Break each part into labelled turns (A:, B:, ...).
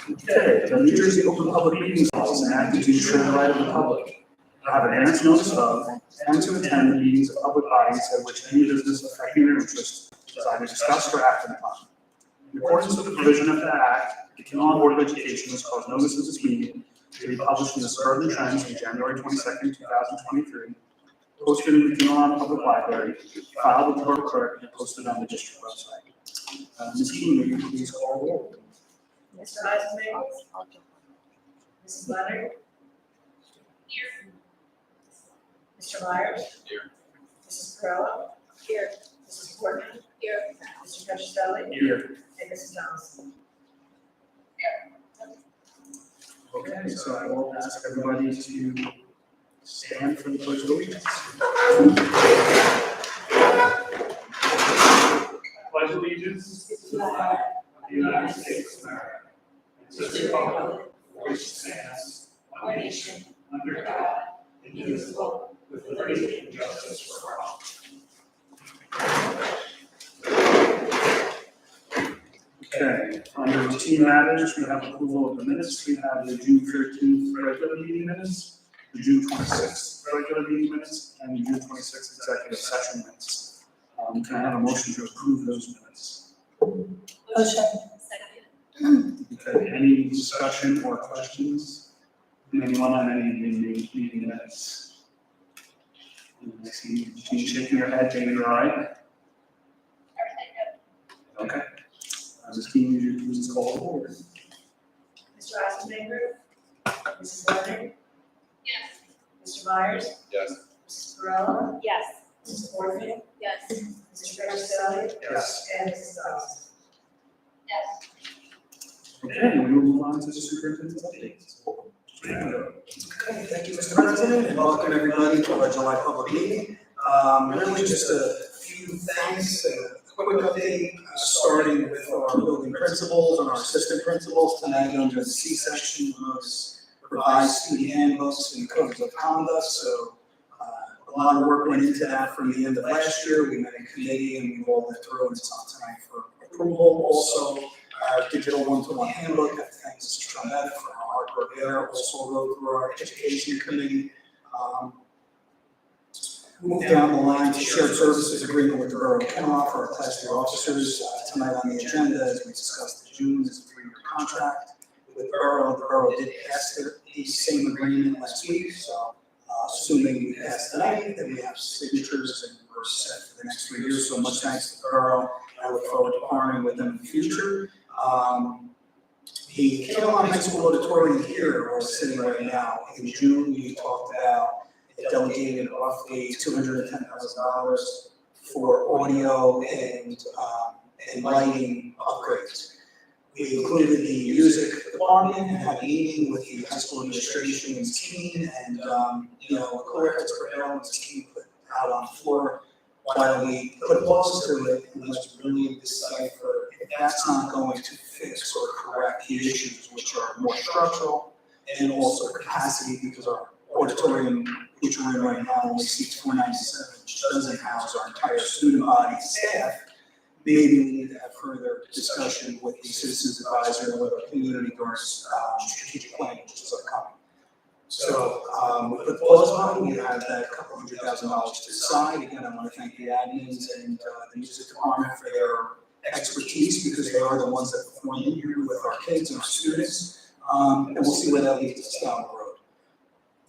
A: Okay, the New Jersey Open Public Meetings Law is enacted to ensure the right of the public to have advance notice of and to attend the meetings of public bodies at which any business affecting their interest is either discussed or acted upon. In accordance with the provision of the Act, the Kinnelon Board of Education has caused notice of this meeting to be published in the Suburban Trends on January 22nd, 2023, posted in the Kinnelon Public Library, filed with the Borough Clerk, and posted on the district website. Ms. Keene, will you please call the roll?
B: Mr. Eisenman. Mrs. Leonard. Here. Mr. Myers.
C: Here.
B: Mrs. Perrella. Here. Mrs. Portman. Here. Mr. Petroselli.
A: Here.
B: And Mrs. Johnson.
A: Okay, so I will ask everybody to stand for the pledge of allegiance. Pledge allegiance to the flag of the United States of America, and to the republic for which it stands, one nation, under God, indivisible, with liberty and justice for all. Okay, under routine matters, we have approval of the minutes. We have the June 13th regular meeting minutes, the June 26th regular meeting minutes, and the June 26th executive session minutes. Can I have a motion to approve those minutes?
B: Motion.
A: Okay, any discussion or questions from anyone on any of the meeting minutes? I see you shaking your head, David, all right? Okay. Ms. Keene, would you please call the board?
B: Mr. Eisenman. Mrs. Leonard. Yes. Mr. Myers.
C: Yes.
B: Mrs. Perrella.
D: Yes.
B: Mrs. Portman.
D: Yes.
B: Mr. Petroselli.
A: Yes.
B: And Mrs. Johnson.
D: Yes.
A: Okay, we will move on to the superintendent's updates.
E: Okay, thank you, Mr. President, and welcome everybody to our July public meeting. Really just a few thanks and a quick update, starting with our building principals and our assistant principals. Tonight under the C section was revised student handbooks and codes of conduct. So a lot of work went into that from the end of last year. We met in committee and we rolled it through, and it's on tonight for approval. Also, our digital one-to-one handbook, I thank Mrs. Trumetta for her hard work there. Also wrote through our education committee. Move down the line to shared services agreement with the Borough of Kinnelon for our class 3 officers. Tonight on the agenda, as we discussed in June, is a 3-year contract with Borough. The Borough did pass the same agreement last week, so assuming we pass tonight, then we have signatures and we're set for the next 3 years. So much thanks to the Borough. I look forward to partnering with them in the future. The Kinnelon High School Auditorium here, where we're sitting right now, in June, we talked about delegated roughly $210,000 for audio and lighting upgrades. We included the music department and had a meeting with the high school administration and Ms. Keene, and clear heads prevailed, Ms. Keene put out on the floor, why don't we put a pause to it and let's really decipher if that's not going to fix or correct the issues which are more structural and also capacity, because our auditorium, which we're in right now, only seats 497, which doesn't house our entire student body and staff. Maybe we need to have further discussion with the citizens advisor and with our community doors strategic plan, which is upcoming. So we put the pause on, we have that couple $100,000 to the side. Again, I want to thank the admins and the music department for their expertise, because they are the ones that perform in here with our kids and our students. And we'll see where that leads us down the road.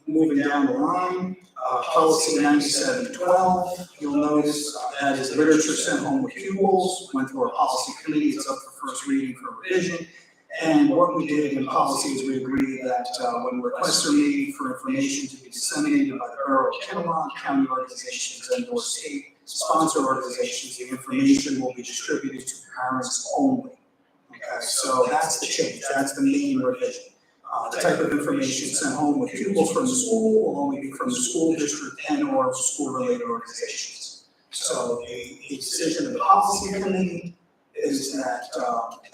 E: Moving down the line, policy 9712, you'll notice that is literature sent home with pupils, went through our policy committee, it's up for first reading for revision. And what we did in policy is we agreed that when requests are made for information to be disseminated by the Borough of Kinnelon, county organizations, and or state sponsored organizations, the information will be distributed to parents only. Okay, so that's the change, that's the main revision. The type of information sent home with pupils from the school will only be from the school district and or school-related organizations. So the decision of the policy committee is that,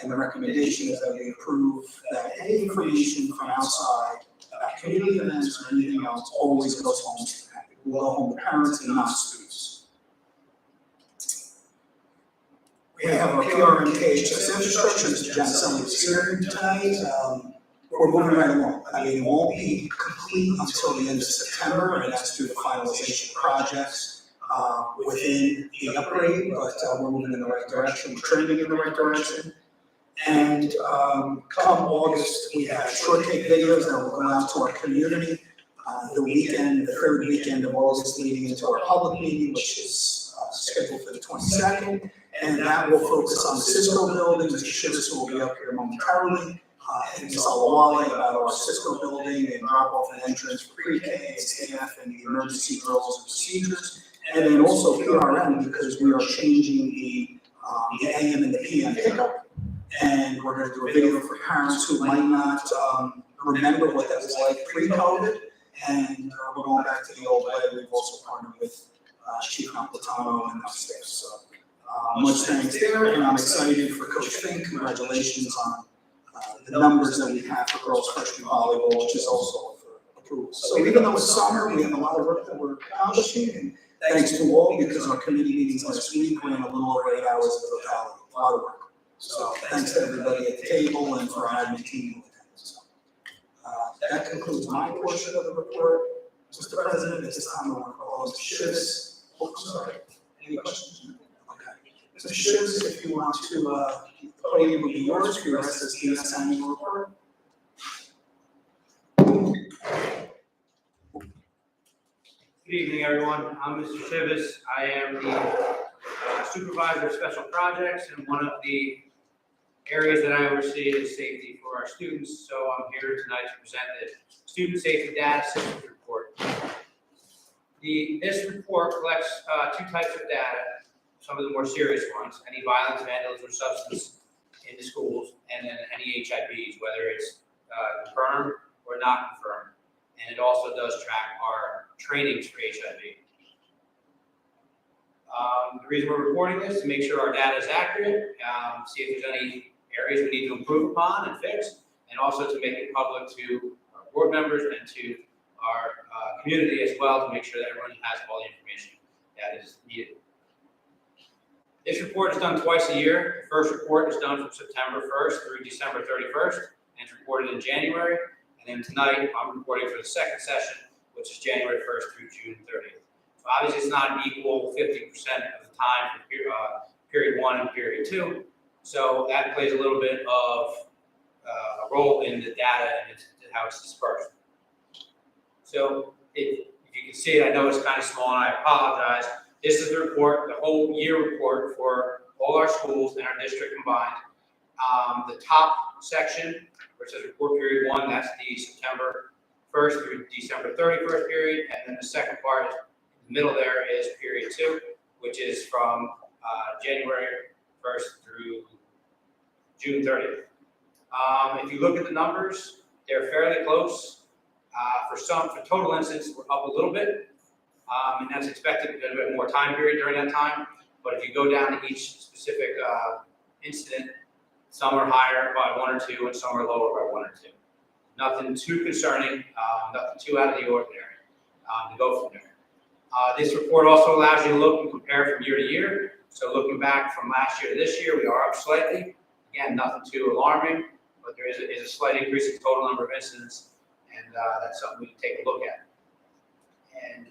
E: and the recommendation is that we approve that any information from outside about community events or anything else always goes home to will go home to parents and not students. We have our PRMKHS infrastructure, Mr. Janicelli is here tonight. We're moving right along. I mean, it won't be complete until the end of September, and that's due to finalization of projects within the upgrade, but we're moving in the right direction, we're trending in the right direction. And come August, we have short tape videos that will go out to our community. The weekend, the third weekend of August leading into our public meeting, which is scheduled for the 22nd. And that will focus on the Cisco building. Mr. Shivas will be up here momentarily. And Ms. Alawale about our Cisco building and drop off and entrance for pre-K, staff, and the emergency drills and procedures. And then also PRM, because we are changing the AM and the PM pickup. And we're gonna do a video for parents who might not remember what that was like pre-COVID. And we're going back to the old way. We've also partnered with Chief Napolitano and our staff. So much thanks there, and I'm excited for Coach Fink. Congratulations on the numbers that we have for girls freshman volleyball, which is also for approval. So even though it's summer, we have a lot of work that we're accomplishing, and thanks to all, because our committee meetings last week ran a little over 8 hours of totality, a lot of work. So thanks to everybody at the table and for our admin team. So, that concludes my portion of the report. Mr. President, at this time I want to call Mr. Shivas. Oh, sorry. Any questions? Okay. Mr. Shivas, if you want to, the podium will be yours for your SSDS annual report.
C: Good evening, everyone. I'm Mr. Shivas. I am the supervisor of special projects, and one of the areas that I oversee is safety for our students. So I'm here tonight to present the Student Safety Data Systems Report. This report collects two types of data, some of the more serious ones, any violence, vandalism, or substance in the schools, and then any HIVs, whether it's confirmed or not confirmed. And it also does track our trainings for HIV. The reason we're reporting this is to make sure our data is accurate, see if there's any areas we need to improve upon and fix, and also to make it public to our board members and to our community as well, to make sure that everyone has all the information that is needed. This report is done twice a year. The first report is done from September 1st through December 31st, and it's reported in January. And then tonight, I'm reporting for the second session, which is January 1st through June 30th. So obviously, it's not an equal 50% of the time for period 1 and period 2. So that plays a little bit of a role in the data and how it's dispersed. So if you can see it, I know it's kind of small, and I apologize. This is the report, the whole year report for all our schools and our district combined. The top section, where it says report period 1, that's the September 1st through December 31st period. And then the second part, in the middle there, is period 2, which is from January 1st through June 30th. If you look at the numbers, they're fairly close. For total incidents, we're up a little bit, and that's expected a bit more time period during that time. But if you go down to each specific incident, some are higher by 1 or 2, and some are lower by 1 or 2. Nothing too concerning, nothing too out of the ordinary to go from there. This report also allows you to look and compare from year to year. So looking back from last year to this year, we are up slightly. Again, nothing too alarming, but there is a slight increase in total number of incidents, and that's something we can take a look at. And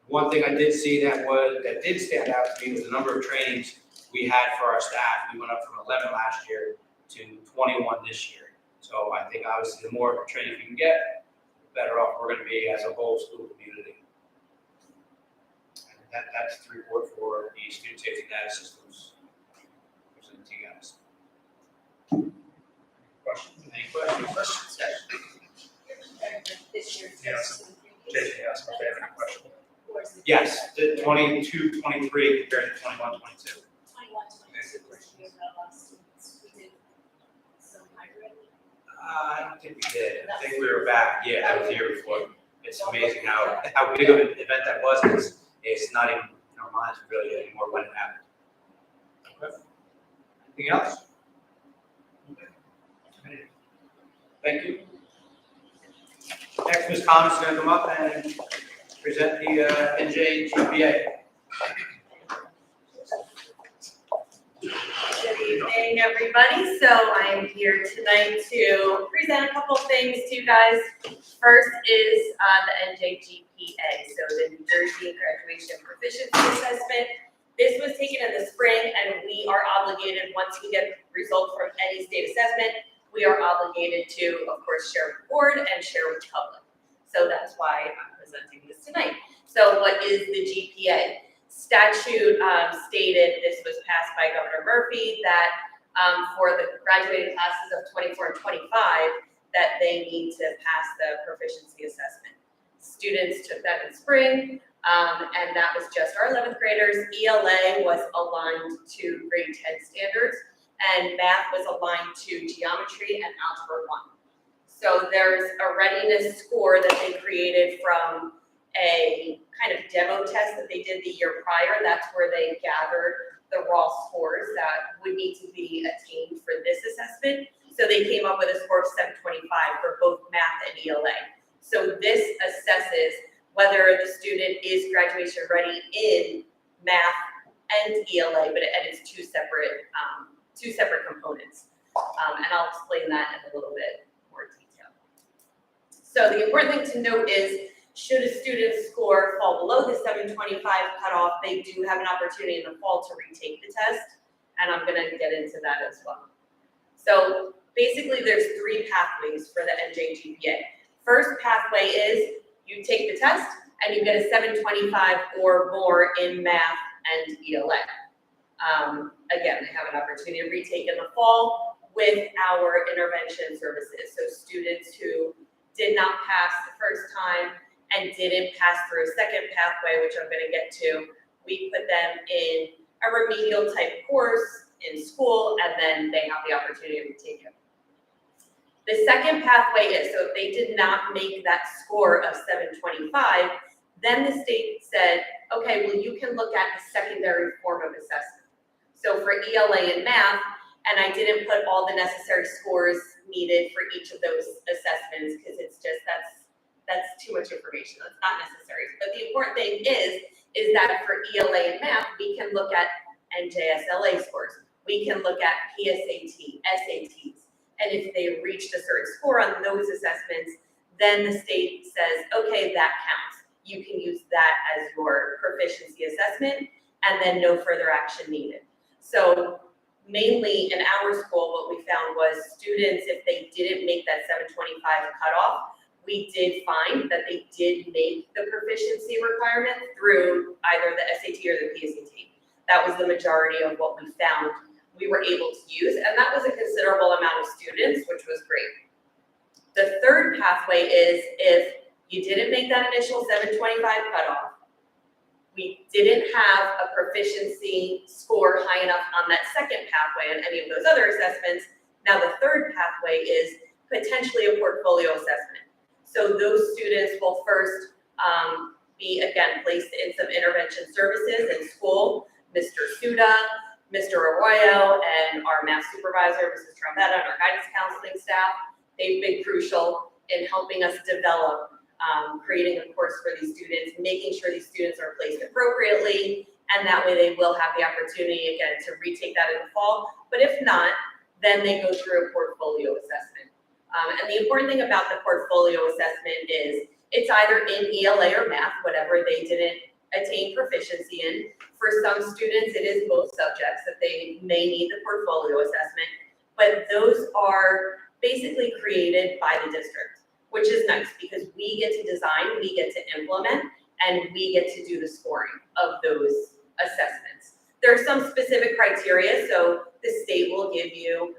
C: one thing I did see that did stand out to me was the number of trainings we had for our staff. We went up from 11 last year to 21 this year. So I think obviously the more training we can get, the better off we're going to be as a whole school community. And that's the report for the student safety data systems. Presented to you guys. Questions? Any questions?
B: This year.
A: Yes. Jason asked my favorite question.
C: Yes, the 22, 23 compared to 21, 22.
B: 21, 22, which year that last students, we did some hybrid.
C: I don't think we did. I think we were back. Yeah, that was the year before. It's amazing how big of an event that was. It's not even in our minds really anymore when it happened. Okay. Anything else? Okay. Thank you. Next, Ms. Collins is going to come up and present the NJGPA.
F: everybody. So I am here tonight to present a couple things to you guys. First is the NJGPA, so the New Jersey Graduation Proficiency Assessment. This was taken in the spring, and we are obligated, once we get results from any state assessment, we are obligated to, of course, share with the board and share with the public. So that's why I'm presenting this tonight. So what is the GPA? Statute stated, this was passed by Governor Murphy, that for the graduating classes of 24 and 25, that they need to pass the proficiency assessment. Students took that in spring, and that was just our 11th graders. ELA was aligned to grade 10 standards, and math was aligned to geometry and algebra 1. So there's a readiness score that they created from a kind of demo test that they did the year prior. That's where they gathered the raw scores that would need to be attained for this assessment. So they came up with a score of 725 for both math and ELA. So this assesses whether the student is graduation ready in math and ELA, and it's two separate components. And I'll explain that in a little bit more detail. So the important thing to note is, should a student's score fall below the 725 cutoff, they do have an opportunity in the fall to retake the test, and I'm going to get into that as well. So basically, there's 3 pathways for the NJGPA. First pathway is you take the test and you get a 725 or more in math and ELA. Again, they have an opportunity to retake in the fall with our intervention services. So students who did not pass the first time and didn't pass through a second pathway, which I'm going to get to, we put them in a remedial type course in school, and then they have the opportunity to retake it. The second pathway is, so if they did not make that score of 725, then the state said, okay, well, you can look at a secondary form of assessment. So for ELA and math, and I didn't put all the necessary scores needed for each of those assessments, because it's just, that's too much information. That's not necessary. But the important thing is that for ELA and math, we can look at NJSLA scores. We can look at PSAT, SATs. And if they reached a certain score on those assessments, then the state says, okay, that counts. You can use that as your proficiency assessment, and then no further action needed. So mainly in our school, what we found was students, if they didn't make that 725 cutoff, we did find that they did make the proficiency requirement through either the SAT or the PSAT. That was the majority of what we found we were able to use, and that was a considerable amount of students, which was great. The third pathway is, if you didn't make that initial 725 cutoff, we didn't have a proficiency score high enough on that second pathway and any of those other assessments, now the third pathway is potentially a portfolio assessment. So those students will first be, again, placed in some intervention services in school. Mr. Suda, Mr. Arroyo, and our math supervisor, Mrs. Trombetta, and our guidance counseling staff, they've been crucial in helping us develop, creating a course for these students, making sure these students are placed appropriately, and that way they will have the opportunity, again, to retake that in the fall. But if not, then they go through a portfolio assessment. And the important thing about the portfolio assessment is it's either in ELA or math, whatever they didn't attain proficiency in. For some students, it is both subjects that they may need the portfolio assessment, but those are basically created by the district, which is nice because we get to design, we get to implement, and we get to do the scoring of those assessments. There are some specific criteria, so the state will give you,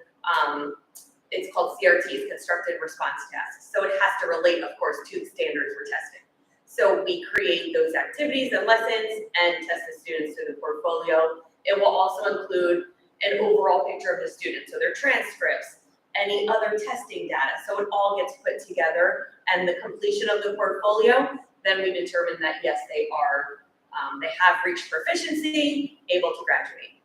F: it's called CRTs, constructed response tasks. So it has to relate, of course, to the standards we're testing. So we create those activities and lessons and test the students through the portfolio. It will also include an overall picture of the student, so their transcripts, any other testing data. So it all gets put together, and the completion of the portfolio, then we determine that yes, they are, they have reached proficiency, able to graduate.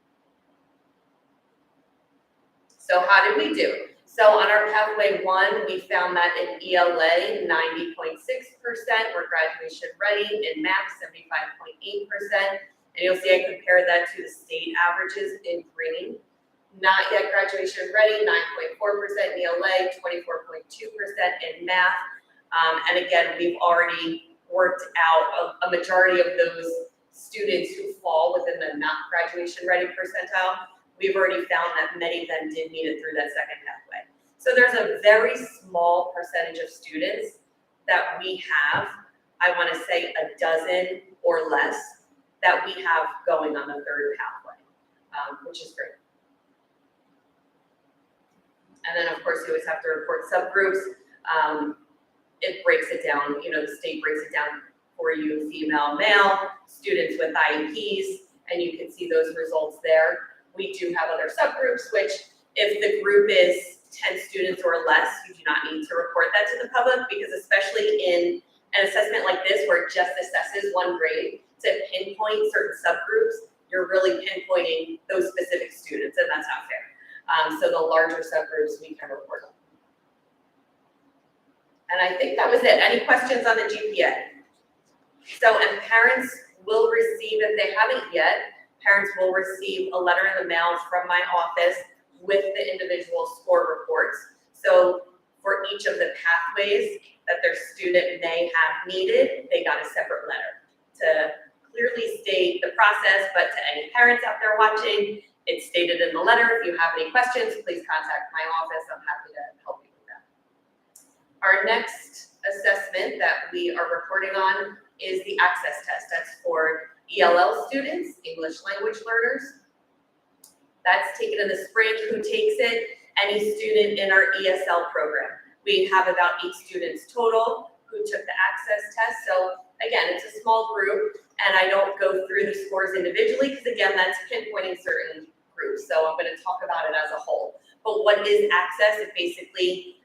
F: So how did we do? So on our pathway 1, we found that in ELA, 90.6% were graduation ready, in math, 75.8%. And you'll see I compared that to the state averages in green. not yet graduation ready, 9.4% in ELA, 24.2% in math. And again, we've already worked out a majority of those students who fall within the not graduation ready percentile. We've already found that many of them did meet it through that second pathway. So there's a very small percentage of students that we have, I want to say a dozen or less, that we have going on the third pathway, which is great. And then of course you always have to report subgroups. It breaks it down, the state breaks it down for you, female, male, students with IEPs, and you can see those results there. We do have other subgroups, which if the group is 10 students or less, you do not need to report that to the public, because especially in an assessment like this where it just assesses one grade, to pinpoint certain subgroups, you're really pinpointing those specific students, and that's not fair. So the larger subgroups we can report on. And I think that was it. Any questions on the GPA? So, and parents will receive, if they haven't yet, parents will receive a letter in the mail from my office with the individual score reports. So for each of the pathways that their student may have needed, they got a separate letter to clearly state the process, but to any parents out there watching, it's stated in the letter. If you have any questions, please contact my office. I'm happy to help you with that. Our next assessment that we are reporting on is the access test. That's for ELL students, English language learners. That's taken in the spring. Who takes it? Any student in our ESL program. We have about 8 students total who took the access test. So again, it's a small group, and I don't go through the scores individually because again, that's pinpointing certain groups. So I'm going to talk about it as a whole. But what is access? It basically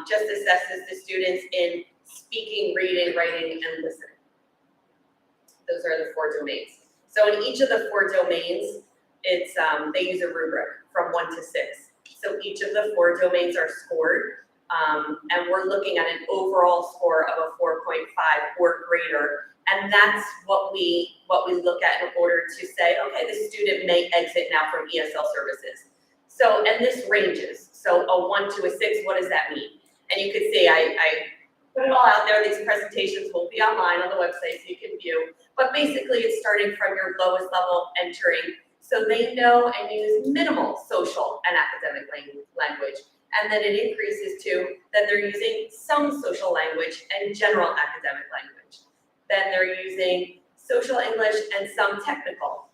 F: just assesses the students in speaking, reading, writing, and listening. Those are the 4 domains. So in each of the 4 domains, it's they use a rubric from 1 to 6. So each of the 4 domains are scored, and we're looking at an overall score of a 4.5 or greater, and that's what we look at in order to say, okay, the student may exit now from ESL services. So, and this ranges. So a 1 to a 6, what does that mean? And you can see I put it all out there. These presentations will be online on the website so you can view. But basically, it's starting from your lowest level entering, so they know and use minimal social and academic language. And then it increases to that they're using some social language and general academic language. Then they're using social English and some technical.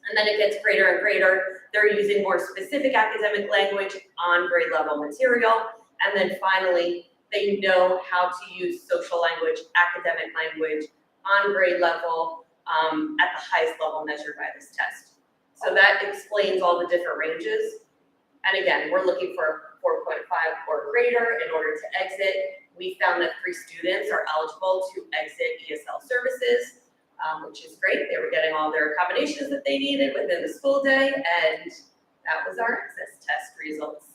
F: And then it gets greater and greater. They're using more specific academic language on grade level material. And then finally, they know how to use social language, academic language on grade level at the highest level measured by this test. So that explains all the different ranges. And again, we're looking for 4.5 or greater in order to exit. We found that 3 students are eligible to exit ESL services, which is great. They were getting all their accommodations that they needed within the school day, and that was our access test results.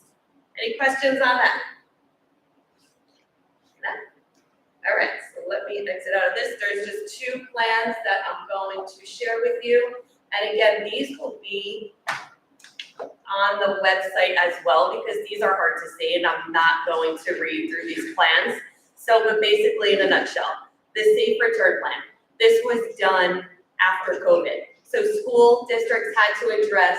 F: Any questions on that? No? All right, so let me exit out of this. There's just 2 plans that I'm going to share with you. And again, these will be on the website as well, because these are hard to see and I'm not going to read through these plans. So, but basically in a nutshell, the Safe Return Plan, this was done after COVID. So school districts had to address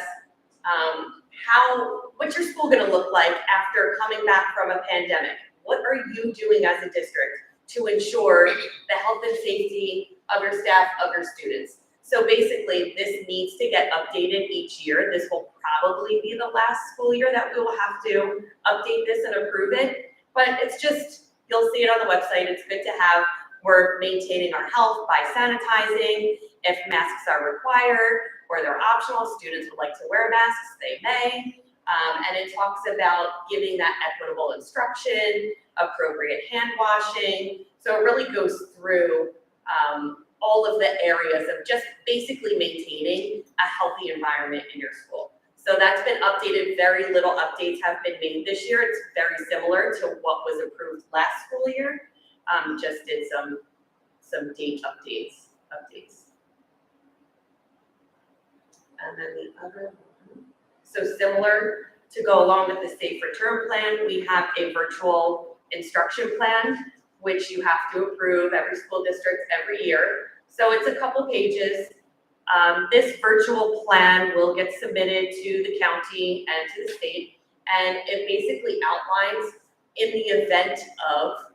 F: what's your school gonna look like after coming back from a pandemic? What are you doing as a district to ensure the health and safety of your staff, of your students? So basically, this needs to get updated each year. This will probably be the last school year that we will have to update this and approve it. But it's just, you'll see it on the website. It's good to have. We're maintaining our health by sanitizing. If masks are required or they're optional, students would like to wear masks, they may. And it talks about giving that equitable instruction, appropriate hand washing. So it really goes through all of the areas of just basically maintaining a healthy environment in your school. So that's been updated. Very little updates have been made this year. It's very similar to what was approved last school year. Just did some date updates. And then the other one. So similar to go along with the safe return plan, we have a virtual instruction plan, which you have to approve every school district every year. So it's a couple pages. This virtual plan will get submitted to the county and to the state, and it basically outlines in the event of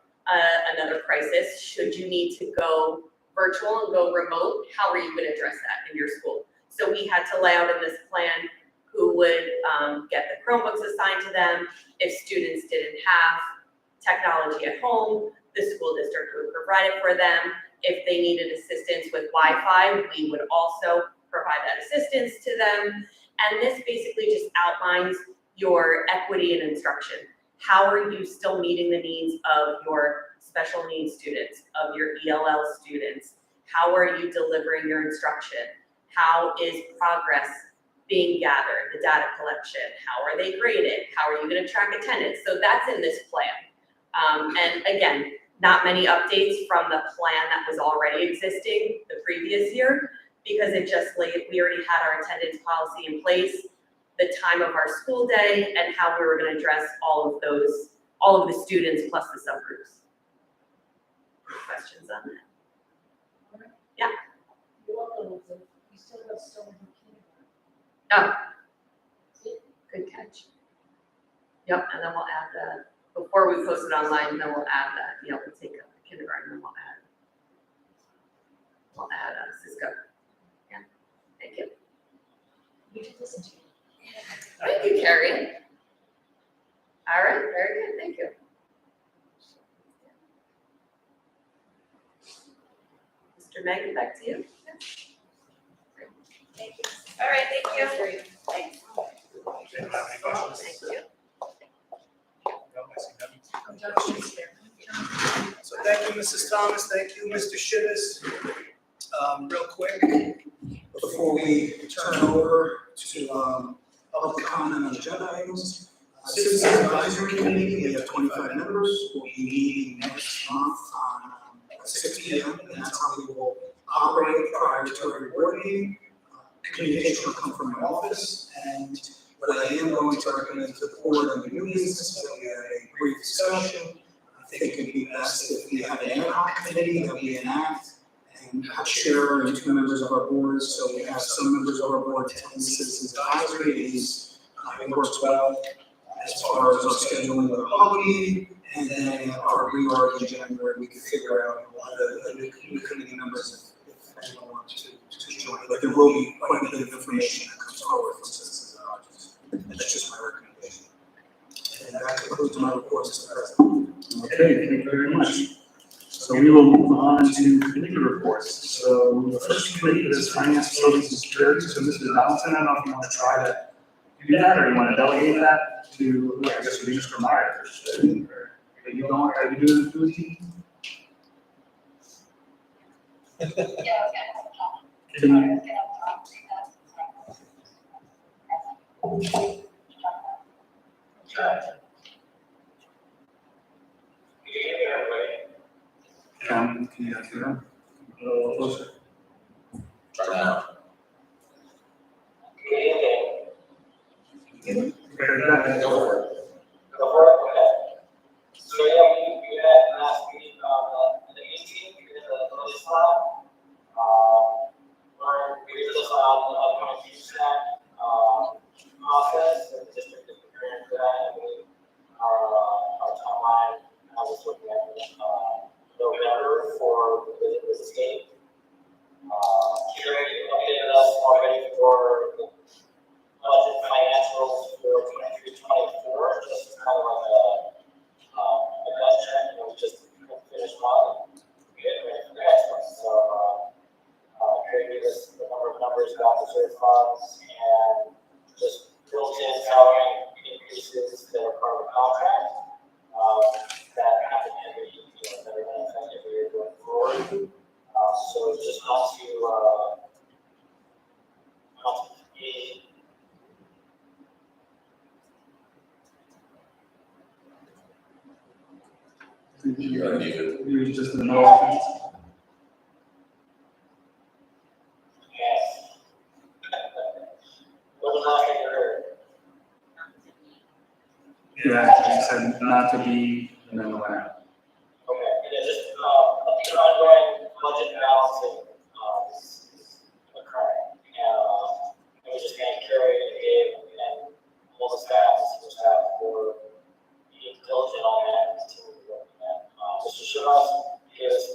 F: another crisis, should you need to go virtual and go remote, how are you going to address that in your school? So we had to lay out in this plan who would get the Chromebooks assigned to them. If students didn't have technology at home, the school district would provide it for them. If they needed assistance with Wi-Fi, we would also provide that assistance to them. And this basically just outlines your equity in instruction. How are you still meeting the needs of your special needs students, of your ELL students? How are you delivering your instruction? How is progress being gathered, the data collection? How are they graded? How are you going to track attendance? So that's in this plan. And again, not many updates from the plan that was already existing the previous year, because it just we already had our attendance policy in place, the time of our school day, and how we were going to address all of the students plus the subgroups. Questions on that? Yeah.
B: You still have so many
F: Oh, good catch. Yep, and then we'll add before we post it online, then we'll add that, we'll take a kindergarten and we'll add Cisco. Yeah, thank you.
B: We did listen to you.
F: Thank you, Carrie. All right, very good, thank you. Mr. Maggie, back to you.
B: Thank you.
F: All right, thank you.
B: Thanks.
F: Thank you.
B: I'm Dr. Shakespeare.
E: So thank you, Mrs. Thomas, thank you, Mr. Shivers. Real quick, before we turn over to public comment on agenda items, Citizens Advisory Committee, we have 25 members, we'll be meeting next month on 6 p.m. and that's how we will operate prior to our board meeting. Communication will come from my office, and what I am going to recommend to the board on the new business is that we have a brief discussion. I think it would be best if we have an ad hoc committee that we enact and have chair and 2 members of our board. So we have some members of our board attend Citizens Advisory. It works well as far as our scheduling of the public meeting, and then our reorg in January, we can figure out a lot of the new committee members if anyone wants to join. But there will be quite a bit of information that comes forward from Citizens Advisory. That's just my recommendation. And that concludes my report, Mr. President.
A: Okay, thank you very much. So we will move on to committee reports. So the first committee is Finance, Facilities, and Security. So Mrs. Donaldson, I don't know if you want to try to do that, or you want to delegate that to, I guess, it would be Mr. Myers. Are you going, are you doing the team? Can you guys hear them? A little closer.
G: Try now.
A: Okay, go for it.
G: So yeah, we had last meeting on the 18th, we did the early slide. We just on the upcoming CSAC process, and the district is preparing for that, and we our timeline, I was looking at November for the state. Carrie updated us already for the budget financials for 23-24, just kind of like a gut check, just finished one, get ready for the next one. So, Carrie gave us the number of numbers about the reserve funds and just built in salary increases that are part of the contract, that happen every, that are going to affect every year going forward. So just not to be.
A: You're unmuted. You're just in the middle.
G: Yes. What was the last thing you heard?
A: said not to be, and then went out.
G: Okay, and then just, the ongoing budget balancing, is occurring, and we just kind of carry and Gabe and all the staff for being diligent on that, and continue working that. Mr. Shimas gave us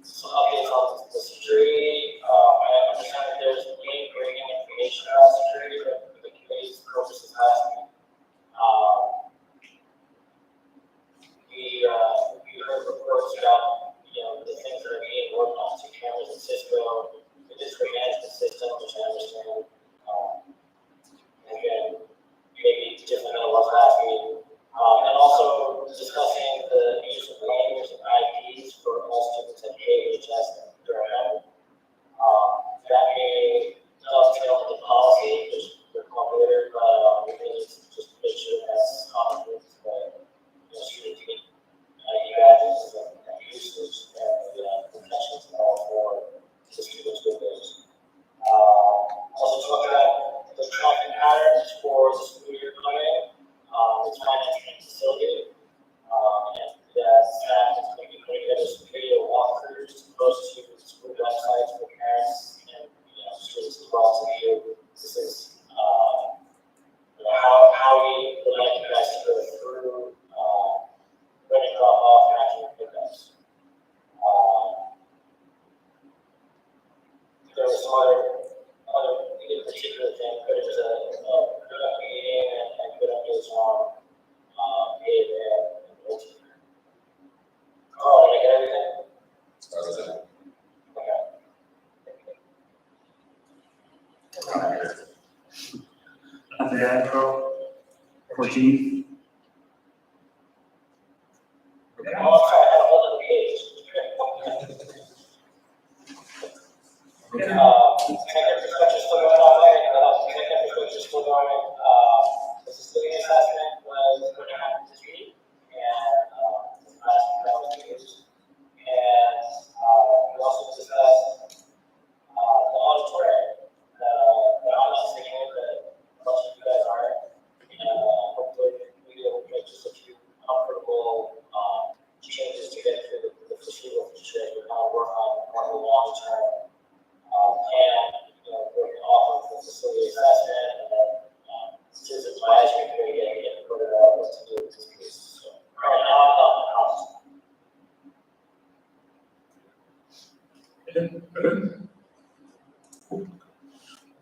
G: some updates on the security. I understand that there's bringing information about security, but for the committee's purposes asking. We heard reports about, the things that are being worked on, two cameras in Cisco, the district management system, which I understand, again, maybe different than what's asking. And also discussing the use of names and IDs for all students at KHS and Durham. That may dovetail with the policy, which we're calculated, but we need to just make sure that's common with student ID badges and usage and protections and all for the students with those. Also talk about the tracking patterns for the school year coming. It's financed and facilitated. And that staff is going to be putting together some video walkthroughs to post to school websites for parents and students as well to view. This is how we would like you guys to go through when you drop off and actually pickups. There was some other in particular thing, but it was a good meeting and good updates on Gabe and the team. Carl, did I get everything? Okay.
A: Nothing to add, Carl? 14? Okay.
G: I'll try to have a hold of the page. Tech infrastructure still going on there. Tech infrastructure still going. The facility assessment was going to happen this week, and last week that was used. And we also discussed the auditorium that I'm not sticking with, that most of you guys aren't. And hopefully we'll be able to make just a few comfortable changes to get through the foreseeable future. We're going to work on more of a long-term plan, working off of the facility assessment, and then since it's advisory committee getting input about what to do with this piece. So, all right, now I'm done.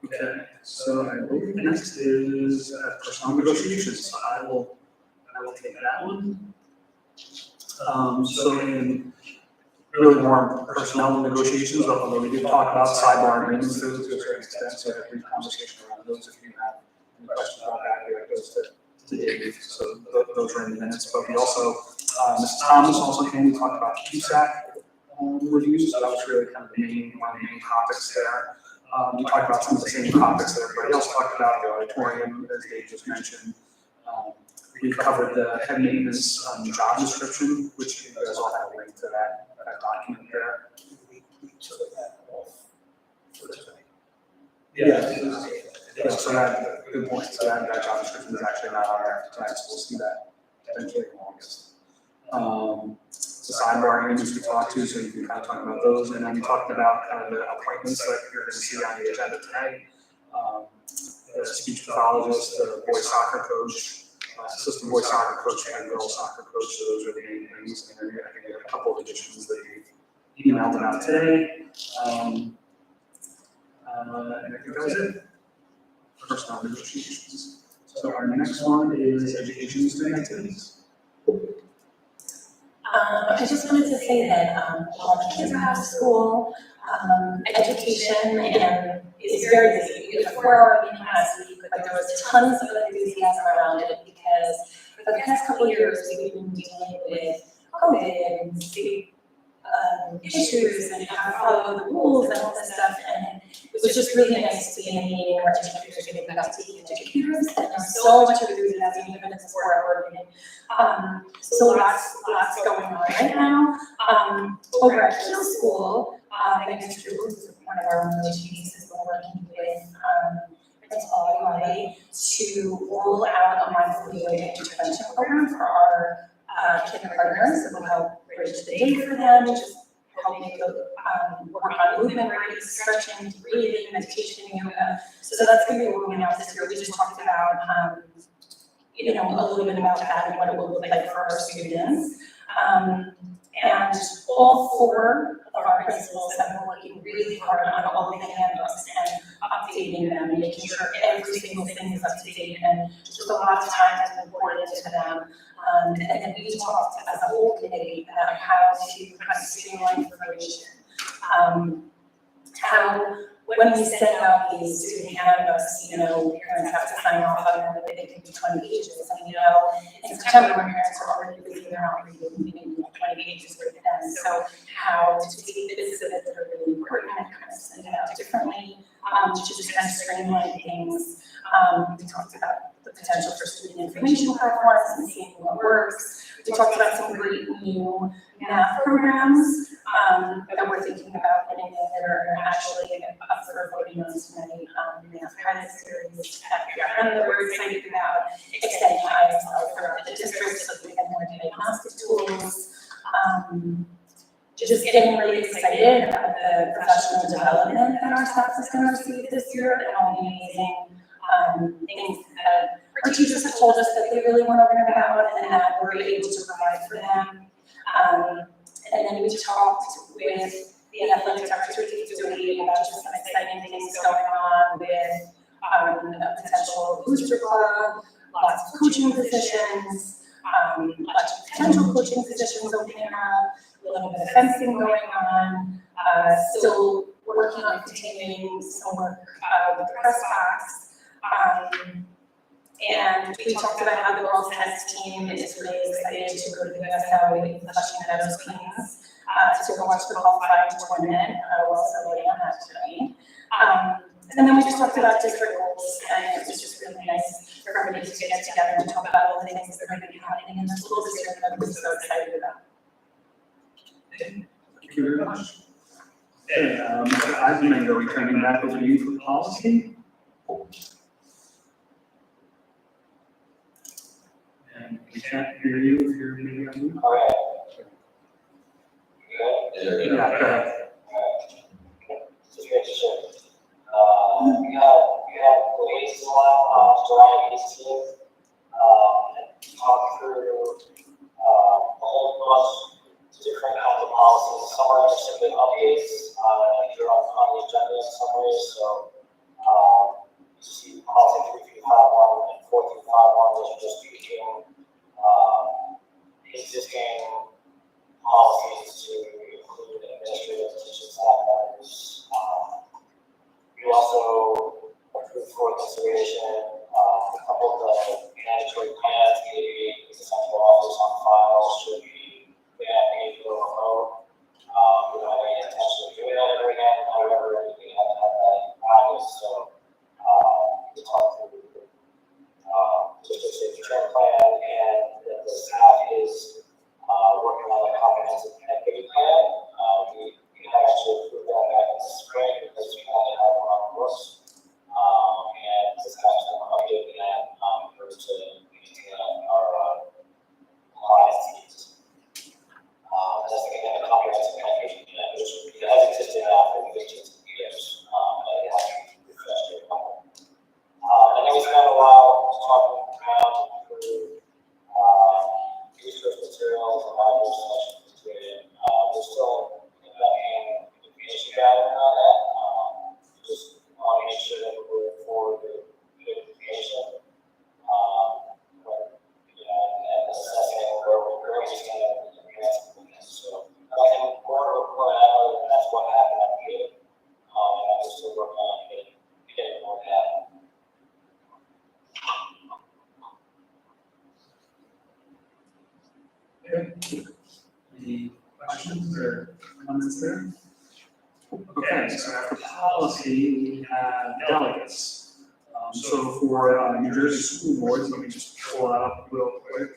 A: Okay, so I believe next is personnel negotiations. I will take that one. So in really more personnel negotiations, although we did talk about sidebar agreements to a certain extent, so I had a brief conversation around those. If you have any questions about that, it goes to Dave, so those are in the minutes. But we also, Ms. Thomas also came to talk about QSAC reviews, so that was really kind of one of the main topics there. We talked about some of the same topics that everybody else talked about, the auditorium, as Dave just mentioned. We've covered the head maintenance job description, which you guys all have a link to that document there.
E: We took that off for tonight.
A: Yeah, so that, good point, so that job description is actually not on there tonight, so we'll see that eventually in August. The sidebar agreements we talked to, so you can kind of talk about those, and then we talked about kind of the appointments that you're going to see on the agenda today. The speech pathologist, the boys soccer coach, assistant boys soccer coach, and girls soccer coach, so those are the main things, and then I think we have a couple of additions that we emailed about today. And I think that was it. Personnel negotiations. So our next one is education student activities.
H: I just wanted to say that while the kids are out of school, education and is very busy. We had a 4-hour meeting last week, but there was tons of enthusiasm around it because for the past couple of years we've been dealing with COVID and state issues and how to follow the rules and all this stuff. And it was just really nice to be in a meeting where educators are getting back to being educators, and there's so much enthusiasm even in this 4-hour meeting. So lots going on right now. Over at Hill School, thanks to one of our teachers has been working with principal already to roll out a mindful viewing intervention program for our kindergartners that will help bridge the day for them, just help make work on movement rates, stretching, breathing, meditation, yoga. So that's going to be rolling out this year. We just talked about, you know, a little bit about that and what it will look like for our students. And all four of our principals have been working really hard on all of the handbooks and updating them and making sure every single thing is up to date, and just a lot of time has been poured into them. And then we talked as a whole committee about how to kind of streamline information. How when we send out these student handbooks, you know, parents have to sign off on them, but they can be 20 pages. And you know, in September when parents are already reading, they're not reading, you know, 20 pages for them. So how to take the bits of it that are really important and kind of send it out differently, to just kind of streamline things. We talked about the potential for student information platforms and seeing what works. We talked about some great new math programs that we're thinking about putting in that are actually up for voting on tonight. Math kind of series and that we're excited about extending ISL throughout the district so that we have more diagnostic tools. Just getting really excited about the professional development that our staff is going to receive this year and all the amazing things that our teachers have told us that they really want to learn about and that we're able to provide for them. And then we talked with the athletic director about just some exciting things going on with a potential booster club, lots of coaching positions, lots of potential coaching positions opening up, a little bit of fencing going on, still working on continuing some work with the press box. And we talked about how the girls' tennis team is really excited to go to the USL with Flushing Meadows Queens to go watch the qualifying tournament. We're also waiting on that tonight. And then we just talked about district goals, and it was just really nice for everybody to get together and talk about all the things that are going to be happening in the school district that we're so excited about.
A: Thank you very much. Okay, Mr. Eisenman, are we turning back over to you for policy? And we can't hear you if you're maybe on mute.
G: Okay.
A: Yeah, go ahead.
G: Just making sure. We had the latest one, July 18th, talk through a whole bunch of different kinds of policies. Some are interested in updates, they're on the agenda in some ways. So, you see policy 3351 and 4351, those are just tweaking existing policies to include administrative teaching staff members. We also approved for consideration a couple of the mandatory plans, maybe the central office on file should be maybe go remote. We don't have any intention of doing that ever again. However, we have to have that in practice. So we talked through just a return plan, and the staff is working on a comprehensive connectivity plan. We had actually approved that back in the spring because we had to have one on the books. And this guy is going to update that in order to maintain our compliance needs. That's again a comprehensive connectivity plan, which has existed now for 15 years. And it has to be refreshed every couple. And then we spent a while talking around through resource materials and modules selection. We're still conducting information gathering on that. Just want to make sure that we're moving forward with good information. And assessing where we stand in the So nothing more to report out, and that's what happened at the meeting. And I'm still working on getting more of that.
A: Okay. Any questions or comments there? Okay, so after policy, we have delegates. So for New Jersey school boards, let me just pull that up real quick.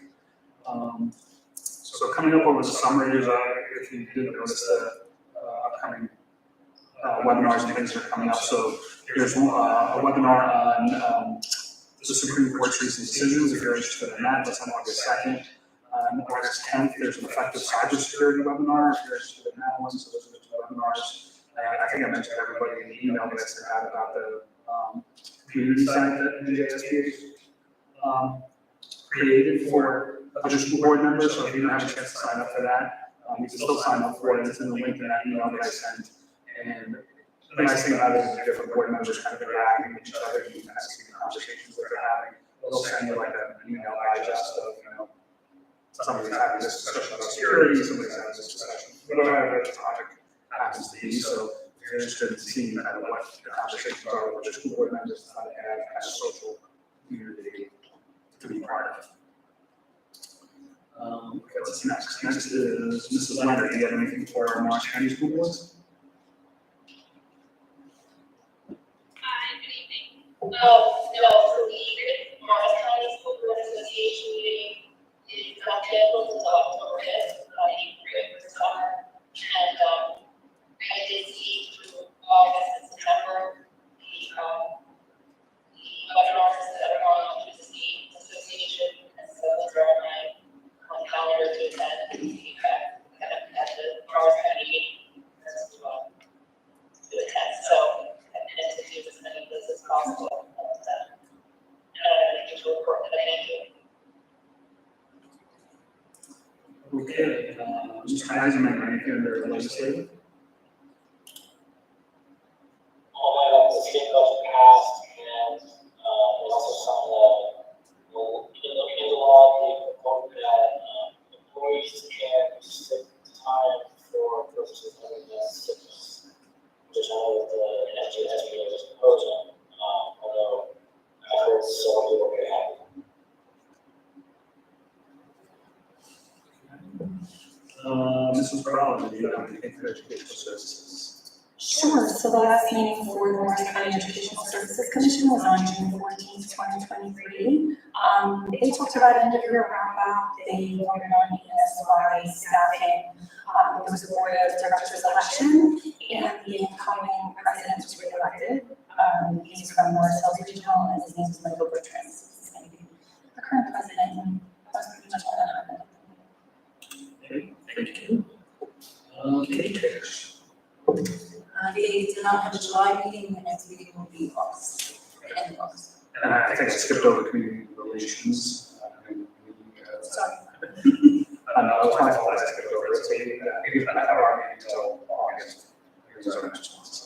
A: So coming up over the summer, if you didn't notice the upcoming webinars and things that are coming up. So there's a webinar on the Supreme Court's recent decisions. If you're interested in that, that's on August 2nd. August 10th, there's an effective cybersecurity webinar. If you're interested in that one, so those are the two webinars. I think I mentioned everybody in the email that I sent out about the community site that NJSP created for other school board members. So if you don't have a chance to sign up for that, you can still sign up for it. It's in the link in that email that I sent. And the nice thing about it is the different board members kind of interacting with each other. You can ask the conversations that they're having. They'll send you like an email digest of, somebody's having this discussion about security, somebody's having this discussion, whatever the topic happens to be. So if you're interested in seeing kind of what the conversations are with the school board members, how to have kind of social community to be part of. Okay, what's next? Next is Mrs. Leonard. Do you have anything for our March County school boards?
D: Hi, good evening. No, for the Morris County School Board Association meeting is not scheduled until October 5th, break for summer. And I did see through August and September the webinars that are going on through the state association, and so those are on my calendar to attend at the Morris County meeting as well to attend. So and to do as many of those as possible. And I don't have anything to report today. Thank you.
A: Okay, Mr. Eisenman, anything under legislative?
G: All the state budget passed, and there's also some in the law, the proposal that employees can stick time for purposes of sickness, which I know the NJSP is proposing, although I've heard some people very happy.
A: Mrs. Brown, do you have anything for educational services?
H: Sure, so the last meeting for the Morris County Educational Services Commission was on June 14th, 2023. They talked about end of year roundup, they voted on ESY staffing, there was a board of directors election, and the incoming president was reelected. He's from Morris Hills Regional, and his name is Michael Bertrand. He's going to be the current president, and that's pretty much all that happened.
A: Okay, thank you. Caretakers.
I: They did not have a July meeting, the next meeting will be August, end of August.
A: And I think I skipped over community relations.
I: Sorry.
A: I know, it was my fault, I skipped over it, so we have our meeting until August. Here's our next one, so.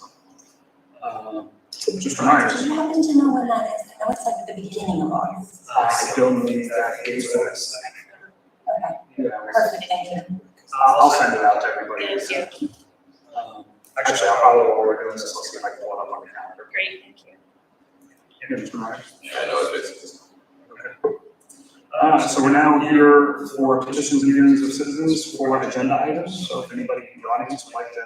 A: Mr. Myers.
H: Do you happen to know when that is? I know it's like at the beginning of August.
A: I don't need that case, but it's,
H: Okay,
A: yeah.
H: perfect, thank you.
A: I'll send it out to everybody.
F: Thank you.
A: Actually, I'll probably, while we're doing this, let's see if I can pull it up on the calendar.
F: Great, thank you.
A: Yeah, Mr. Myers.
J: Yeah, I know it's
A: Okay. So we're now here for petitions and hearings of citizens for agenda items. So if anybody in the audience would like to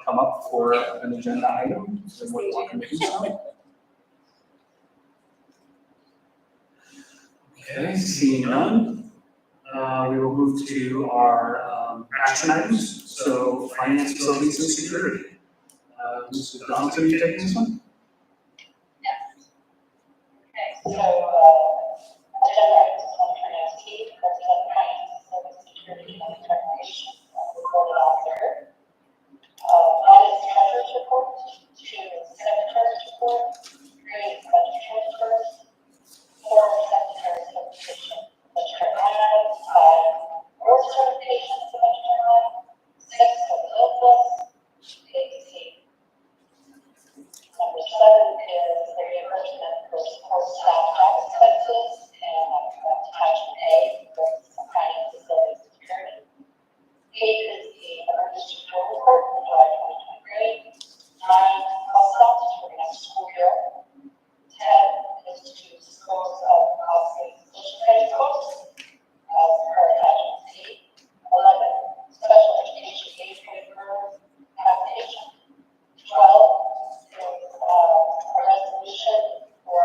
A: come up for an agenda item, then we're welcome to do so. Okay, seeing none, we will move to our action items. So finance, facilities, and security. Mr. Donaldson, you taking this one?
D: Yes.
B: Okay, so, agenda items on finance team, represent finance, service, security, and determination, recorded author. One is treasurer's report, two is secretary's report, three is budget transfers, four is secretary's certification, budget line items, five, board certification of the budget line, six is bill list, eight is number seven is the reimbursement for support staff job expenses and attachment A for finance, facilities, and security. Eight is the emergency tour report for July 2023. Nine, cost estimates for the next school year. 10 is to dispose of costly social credit costs as per attachment C. 11, special education aid waiver application. 12 is a resolution for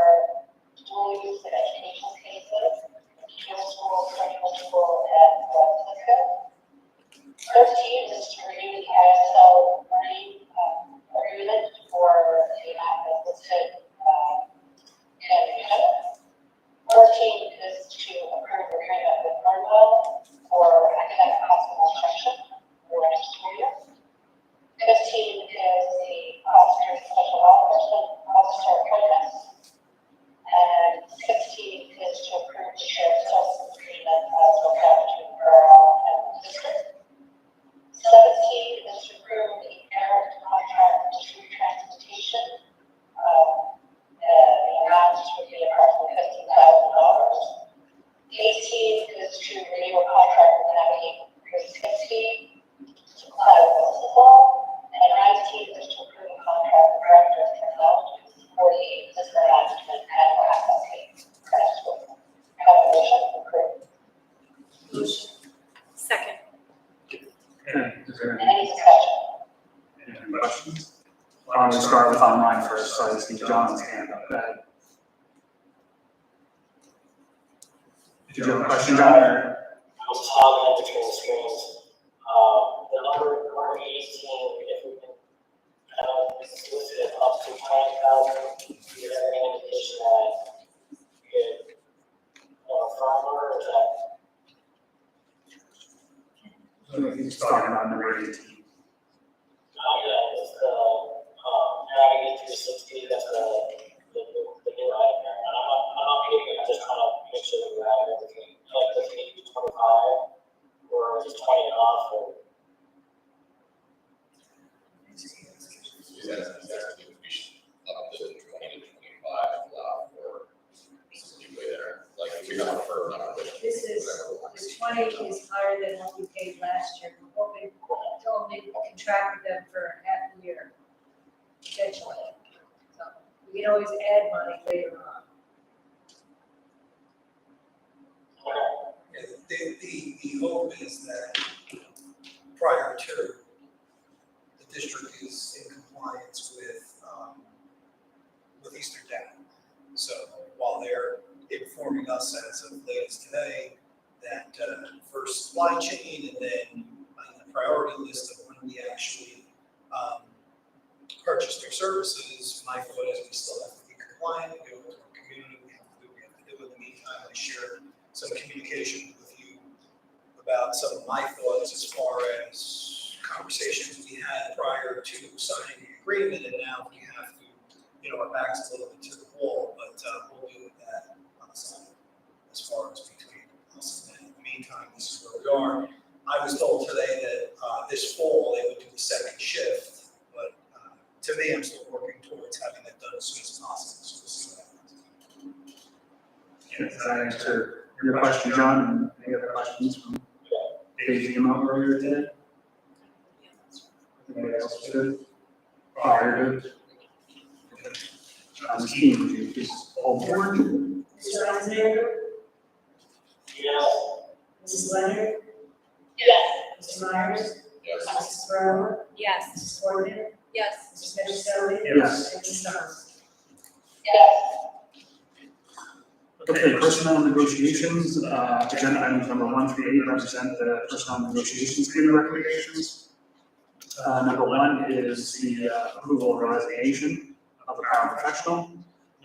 B: dual use education cases, middle school, central school, and Cisco. 13 is to renew the ISL learning agreement
F: Second.
A: Okay, is there
B: Any discussion?
A: any questions? Why don't we start with online first, so I see John's hand up, go ahead. Did you have a question, John?
G: I was toggling between the screens. The number 18, if we can kind of list it up to 20,000, is there any indication that you could affirm or is that?
A: He's talking about number 18.
G: Yeah, it's the, adding it to 60, that's the new item there. And I'm not meeting, I'm just trying to make sure that we have everything, like, does it need to be 25, or just 20 enough, or?
J: Up to 20 to 25, allow for some leeway there. Like, if we have a firm number, but
K: This is, this 20 is higher than what we paid last year. We're hoping to only contract with them for half a year, potentially. So we can always add money later on.
E: Yeah, the hope is that prior to, the district is in compliance with Eastern Data. So while they're informing us as of late as today that first supply chain and then on the priority list of when we actually purchase their services, my thought is we still have to be compliant, we owe it to our community, we have to do what we have to do. In the meantime, I shared some communication with you about some of my thoughts as far as conversations we had prior to signing the agreement, and now we have to, our backs a little bit to the wall, but we'll deal with that on the side as far as between us and them. In the meantime, this is where we are. I was told today that this fall they would do the second shift, but to me, I'm still working towards having that done as soon as possible. So we'll see what happens.
A: Does that answer your question, John, and any other questions from Dave came up earlier today? Anybody else good? Oh, you're good. Okay. Ms. Keen, would you please hold board?
K: Mr. Eisenberg,
G: Yes.
K: Mrs. Leonard,
B: Yes.
K: Mr. Myers,
J: yes.
K: Mrs. Brower,
F: Yes.
K: Mrs. Gordon,
F: Yes.
K: Mrs. Petroselli.
A: Yes.
K: And Ms. Thomas.
B: Yes.
A: Okay, personnel negotiations, agenda items number 1 through 8 represent the personnel negotiations committee recommendations. Number 1 is the approval of the resignation of the paraprofessional.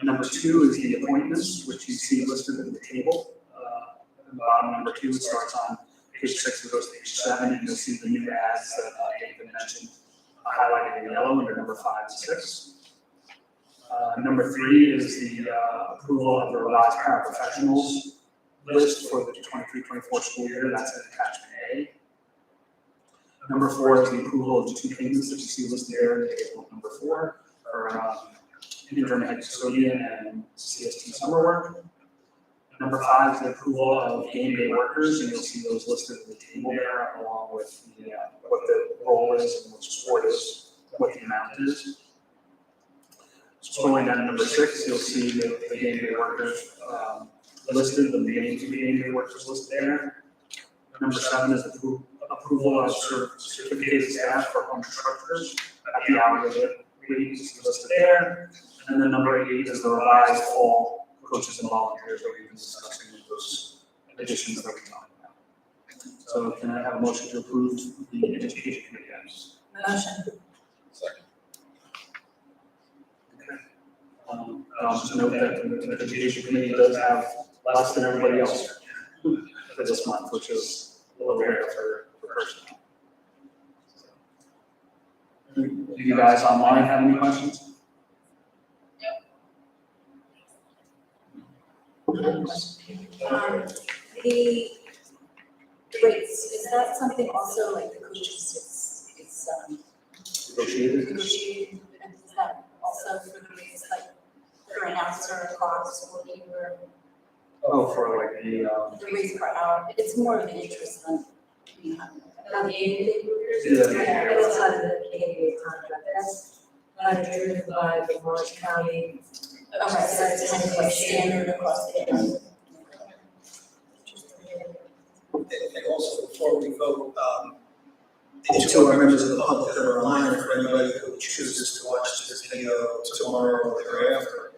A: Number 2 is the appointments, which you see listed in the table. At the bottom, number 2, it starts on page 6, it goes to page 7, and you'll see the new ads that David mentioned highlighted in yellow under number 5 and 6. Number 3 is the approval of the revised paraprofessionals list for the 23-24 school year. That's in attachment A. Number 4 is the approval of the 2 payments that you see listed there in table number 4 for interim head custodian and CST summer work. Number 5 is the approval of game day workers, and you'll see those listed in the table there along with the, what the role is and what the sport is, what the amount is. Scrolling down to number 6, you'll see the game day workers listed, the names of the game day workers listed there. Number 7 is the approval of certificated staff for home instructors at the hourly rate listed there. And then number 8 is the revised fall coaches and volunteers that we've been discussing with those additions that we talked about. So can I have a motion to approve the education committee items?
I: Motion.
J: Second.
A: I'll just note that the education committee does have less than everybody else for this month, which is a little rare for personnel. Do you guys online have any questions?
I: The rates, is that something also like the coaches, it's
A: Negotiated?
I: negotiated, and is that also for the rates, like for an announcer, clock, scorekeeper,
A: Oh, for like the,
I: the rates per hour? It's more of an interest than,
K: On the ADA workers?
A: Yeah.
K: That's out of the ADA contract. That's driven by the Morris County.
I: okay, so it's kind of like standard across the area.
E: before we vote, to our members of the public that are online, or for anybody who chooses to watch this video tomorrow or thereafter.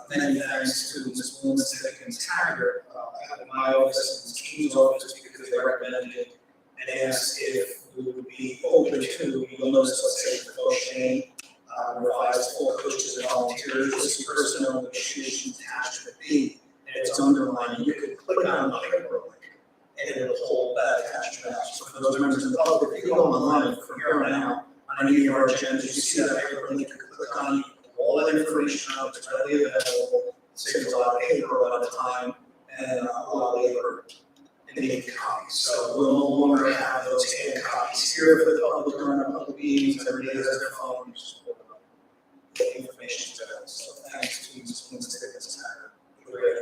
E: Many thanks to Ms. Williams and Taggart, out of my office and Ms. King's office, because they recommended it and asked if we would be open to, you'll notice, let's say, the coaching, revised all coaches and volunteers, this personnel negotiation attachment B, and it's underlined, you can click on the hyperlink and it'll hold that attachment out. So for those members of the public, if you go online from here on out, on any of our agendas, you see that hyperlink, you can click on it, all that information out, it's readily available, saves a lot of paper, a lot of time, and a lot of labor in making copies. So we'll no longer have those hand copies here for the public during our public meetings, everybody has their phones. The information is available, so thanks to Ms. Williams and Ms. Taggart.
A: Okay,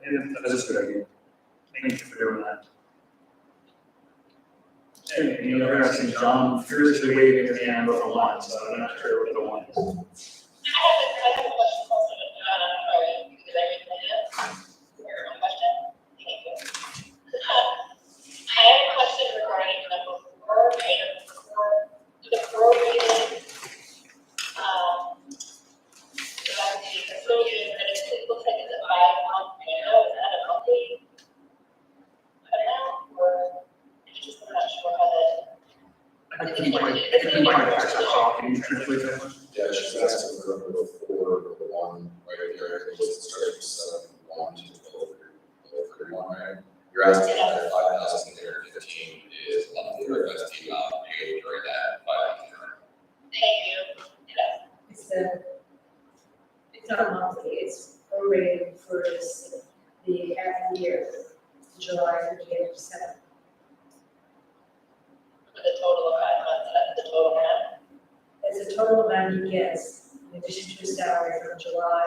A: and that is a good idea. Thank you for doing that. Okay, any other questions? John furiously waving his hand with the one, so I'm not sure what the one is.
B: I have a question also, sorry, because I read your question. Thank you. I have a question regarding number 4, the prorated, the association, but it looks like it's a 5-month window, is that a monthly amount, or I'm just not sure how that.
A: I couldn't quite catch that call. Can you translate that one?
J: Yeah, she's asking for number 4, the one right here, it was starting 7/1 to 12/31, right? You're asking if 5,815 is monthly, or that's the amount paid during that 5 year.
B: Thank you. Yeah.
K: It's not monthly, it's prorated for the half year, July through the end of December.
B: For the total of 5 months, that's the total amount.
K: It's the total amount he gets in addition to his salary from July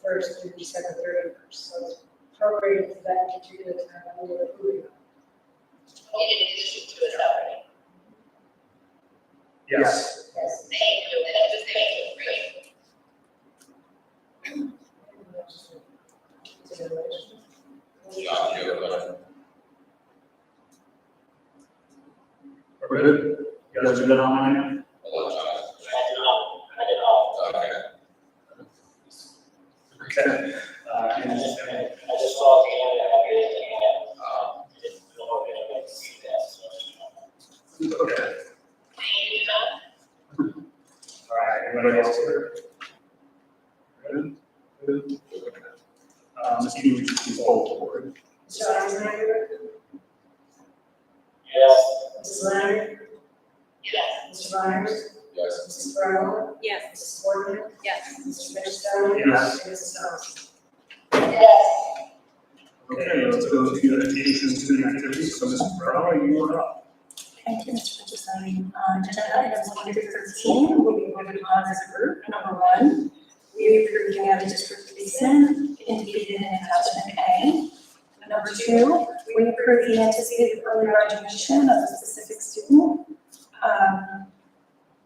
K: 1st through December 31st. So it's prorated for that particular time when we're approving.
B: In addition to a salary.
A: Yes.
K: Yes.
B: Thank you, just thank you, great.
J: John, you have a question?
A: We're good? You guys are good online?
J: I'll let John ask.
G: I did all.
J: Okay.
A: Okay.
G: I just saw the end of it, and, didn't know if anybody could see that, so.
A: Okay.
B: Thank you, John.
A: All right, anybody else here? Good? Good? Ms. Key, would you please poll the board?
K: Mr. Eisenhower,
G: Yes.
K: Mrs. Leonard,
B: Yes.
K: Mr. Myers,
J: Yes.
K: Mrs. Brown,
F: Yes.
K: Mrs. Boardman,
F: Yes.
K: Mr. Fishstein.
A: Yes.
K: And Mrs. Thompson.
B: Yes.
A: Okay, let's go to the invitations to the activities. So Ms. Brown, you are up.
H: Thank you, Mr. Fitchestein. Agenda items 1 through 13 will be voted upon as a group. Number 1, we approve the district placement indicated in attachment A. Number 2, we approve the anticipated early graduation of a specific student.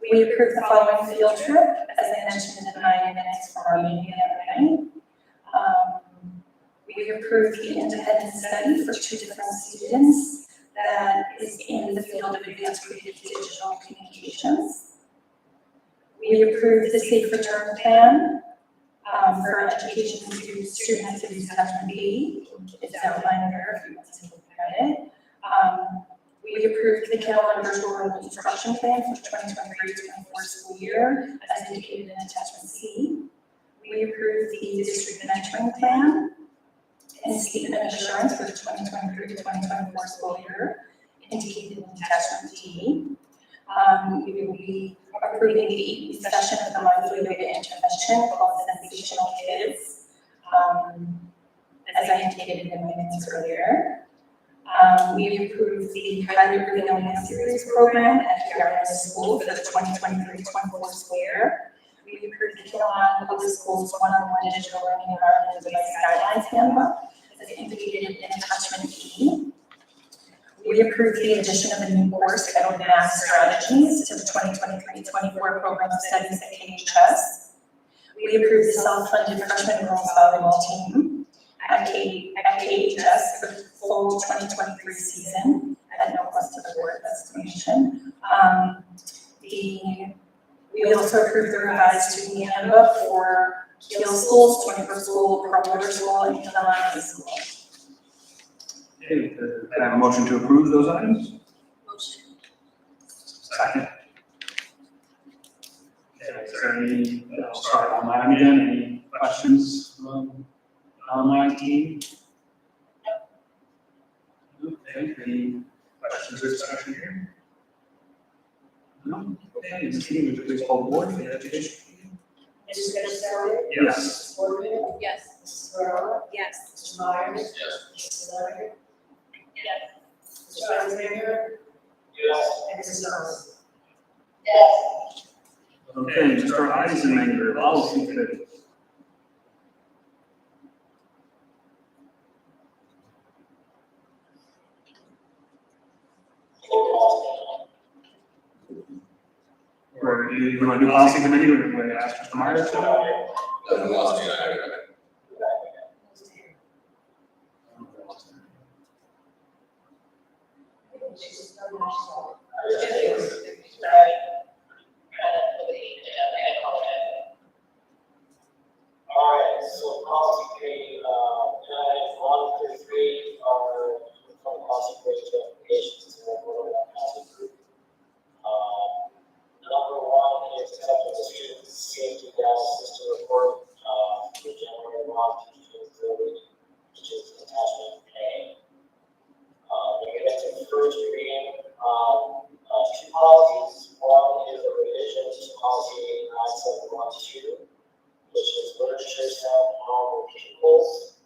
H: We approve the following field trip, as I mentioned in my minutes from our meeting the other night. We approve the independent study for 2 different students that is in the field of advanced creative digital communications. We approve the safe return plan for education to student activities attachment B. It's outlined there if you want to look at it. We approved the Kinnelon virtual instruction plan for the 2023-24 school year as indicated in attachment C. We approved the district mentoring plan and statement of assurance for the 2023-2024 school year indicated in attachment D. We will be approving the session of the monthly yoga intervention called Sensational Kids, as I indicated in my minutes earlier. We approved the Highly Resilient Series program at Kinnelon School for the 2023-24 school year. We approved the Kinnelon Public Schools one-on-one digital learning environment and device guidelines handbook as indicated in attachment E. We approved the addition of a new course titled Math Strategies to the 2023-24 program of studies at KHS. We approved the self-funded freshman girls volleyball team at KHS for the full 2023 season estimation. We also approved the revised student handbook for Kiel schools, 21st school, Pearl School, and Kinnelon High School.
A: Okay, can I have a motion to approve those items?
I: Motion.
A: Second. Okay, is there any, I'll start online again, any questions from the online team? Okay, any questions or discussion here? No? Okay, Ms. Keating, would you please call the board for the education?
K: Mrs. Fitzgerald.
A: Yes.
K: Mrs. Boardman.
F: Yes.
K: Mrs. Guerrero.
F: Yes.
K: Mr. Myers.
J: Yes.
K: Mrs. Leonard.
F: Yes.
K: Mr. Eisenmaker.
G: Yes.
K: And Mrs. Thomas.
B: Yes.
A: Okay, Mr. Eisenmaker, policy committee. Or you want to do policy committee, or you want to ask Mr. Myers to?
J: Nothing else, yeah,
K: She's not national.
B: Sorry. I apologize.
G: All right, so policy committee, items 1 through 3 are from the policy committee recommendations to the board of council group. Number 1 is accepting the student safety data system report, for January 1 to June 30, which is attachment A. We get to the first reading, 2 policies. One is a revision to policy 9712, which is literature sound normal pupils.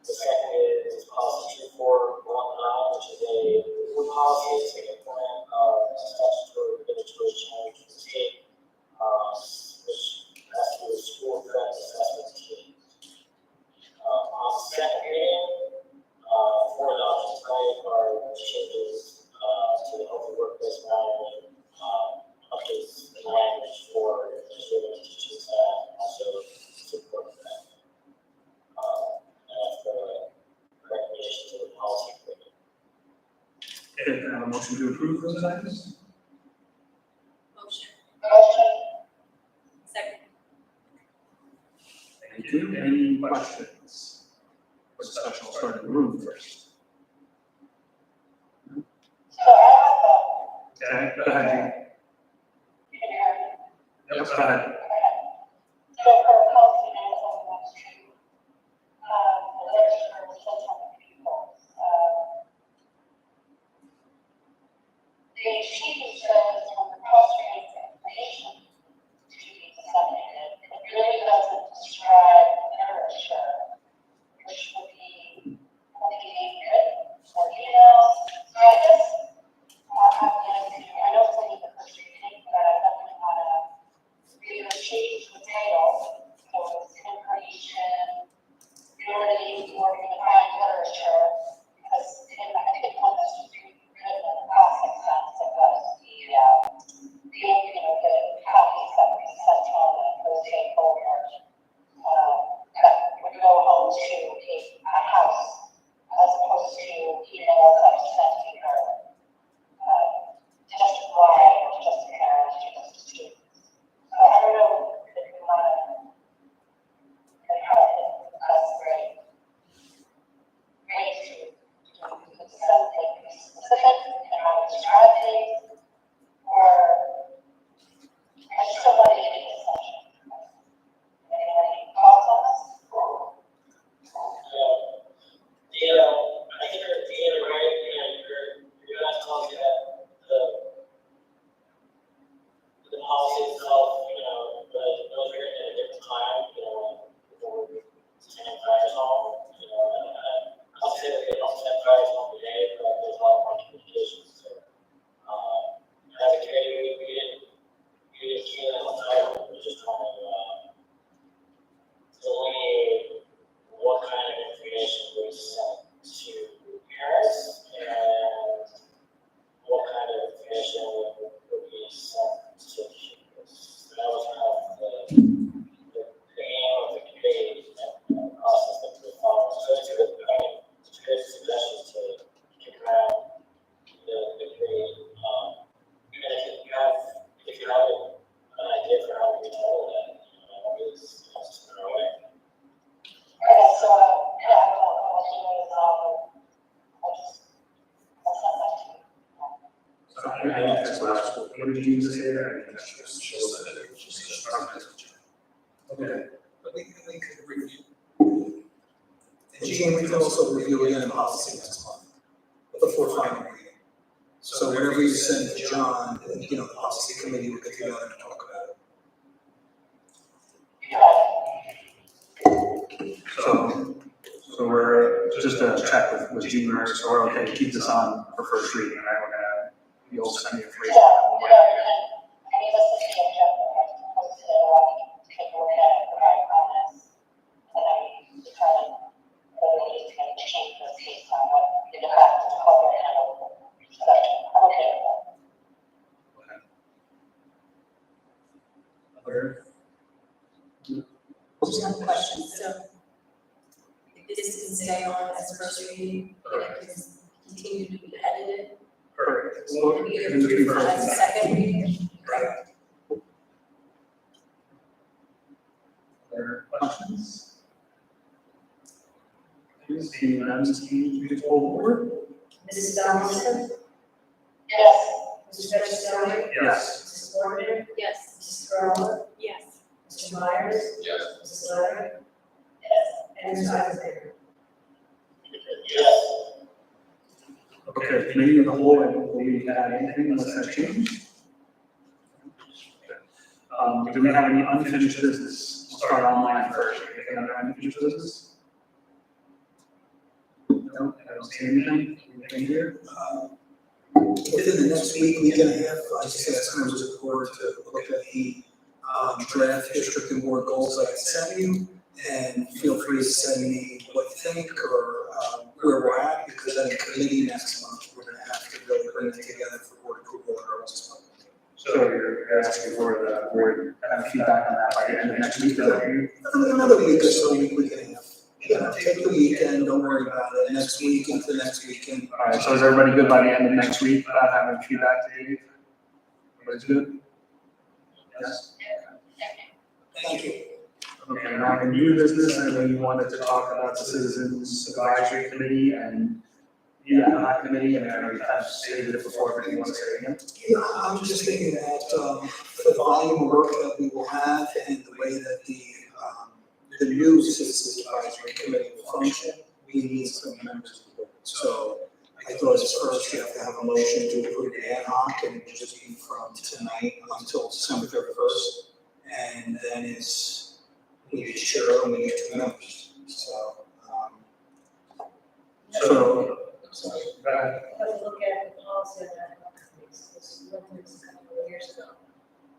G: The second is policy 2419, which is a new policy to implement statutory regulatory change in the state, which has to do with school threat assessment teams. On the second reading, for adoption tonight are changes to the healthy workplace management, updates in language for administrative and teaching staff, also support that. And that's the recommendation to the policy committee.
A: Okay, can I have a motion to approve those items?
I: Motion.
B: Motion.
I: Second.
A: Thank you. Any questions? Or discussion, I'll start in the room first.
B: So I have
A: Okay, go ahead,
B: can you hear me?
A: Jean. Yep, go ahead.
B: So for policy 9712, the literature was still talking to people. The sheet says when the cross-reading information to be disseminated, it really doesn't describe literature, which would be maybe good for emails. So I guess I'm going to, I know it's only the first reading, but I definitely want to read it
A: I didn't catch the last one. What did you say there? I didn't catch this.
J: She'll send it, she'll send it.
A: Okay.
E: But we could review. And Jean, we can also review again policy next month, before final reading. So whatever you send to John, you know, the policy committee will get together and talk about it.
A: So we're, just to check with Jean, so we're okay to keep this on for first reading, right? We're gonna, you'll send the information.
B: Any of us that see agenda, post it, or take a look at it, provide comments, and then we determine whether we need to make changes based on what the department of public and open discussion. I'm okay with that.
A: Other?
H: Just one question, so this can stay on as first reading, and it can continue to be edited,
A: Perfect.
H: and be approved as a second reading?
A: Correct. Other questions? Please, seeing none, Steve, please poll the board.
K: Mrs. Donaldson?
B: Yes.
K: Mr. Petroselli?
A: Yes.
K: Mrs. Gordon?
F: Yes.
K: Mrs. Carla?
F: Yes.
K: Mr. Myers?
J: Yes.
K: Mrs. Leonard? And Ms. Eisenberg?
G: Yes.
A: Okay, committee of the whole, I don't believe you had anything unless that changed. Do we have any unfinished business? We'll start online first. Anything under unfinished business? No, I don't see anything. Anything here?
E: Within the next week and a half, I just asked members of the board to look at the draft district and board goals that I sent you, and feel free to send me what you think or where we're at, because at a committee next month, we're gonna have to really bring it together for board approval at our next month.
A: So you're asking for the board to have feedback on that by the end of next week, is that what you?
E: Another week or so, week and a half. Yeah, take the weekend, don't worry about it, next week into next weekend.
A: All right, so is everybody good by the end of next week about having feedback to you? Everybody's good? Yes?
E: Thank you.
A: Okay, now in new business, I know you wanted to talk about the Citizens Advisory Committee and the ad hoc committee, and I know you kind of stated it before, but you want to say it again?
E: Yeah, I'm just thinking that, for the volume of work that we will have and the way that the new Citizens Advisory Committee will function, we need some members of the board. So I thought as first you have to have a motion to approve the ad hoc, and it would just be from tonight until December 31st. And then it's, we need Cheryl and we need 2 members, so.
A: Go ahead.
K: Let's look at the policy on that, because we went through this a couple of years ago.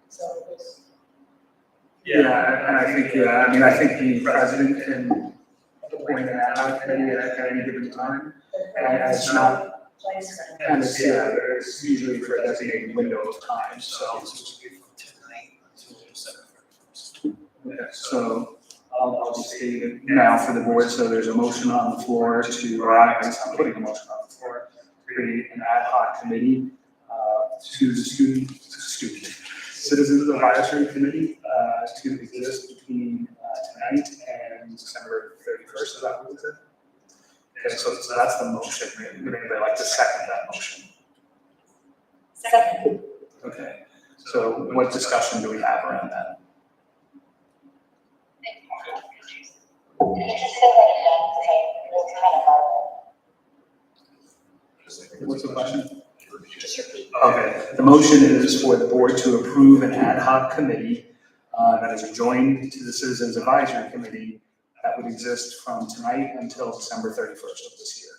K: So it was.
A: Yeah, and I think, I mean, I think the president can appoint an ad hoc committee at any given time, and it's not,
K: Place.
A: and it's, it's usually for a designated window of time, so.
E: It's going to be from tonight until December 31st.
A: Okay, so I'll just state it now for the board, so there's a motion on the floor to, or I'm putting a motion on the floor, to create an ad hoc committee, to the Citizens Advisory Committee, to exist between, tonight and December 31st, is that what it is? Okay, so that's the motion, would anybody like to second that motion?
H: Second.
A: Okay, so what discussion do we have around that?
B: Can you just say that again, because it was kind of hard.
A: What's the question?
J: Just repeat.
A: Okay, the motion is for the board to approve an ad hoc committee that is adjoined to the Citizens Advisory Committee that would exist from tonight until December 31st of this year.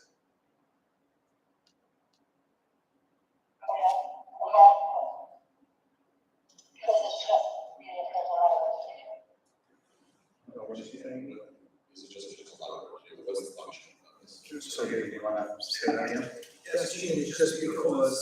B: Because it's just, there's a lot of work to do.
A: What did you think?
J: Is it just a lot of work? What's the function of this?
A: So you want to say that again?
E: Yes, Gene, it's just because,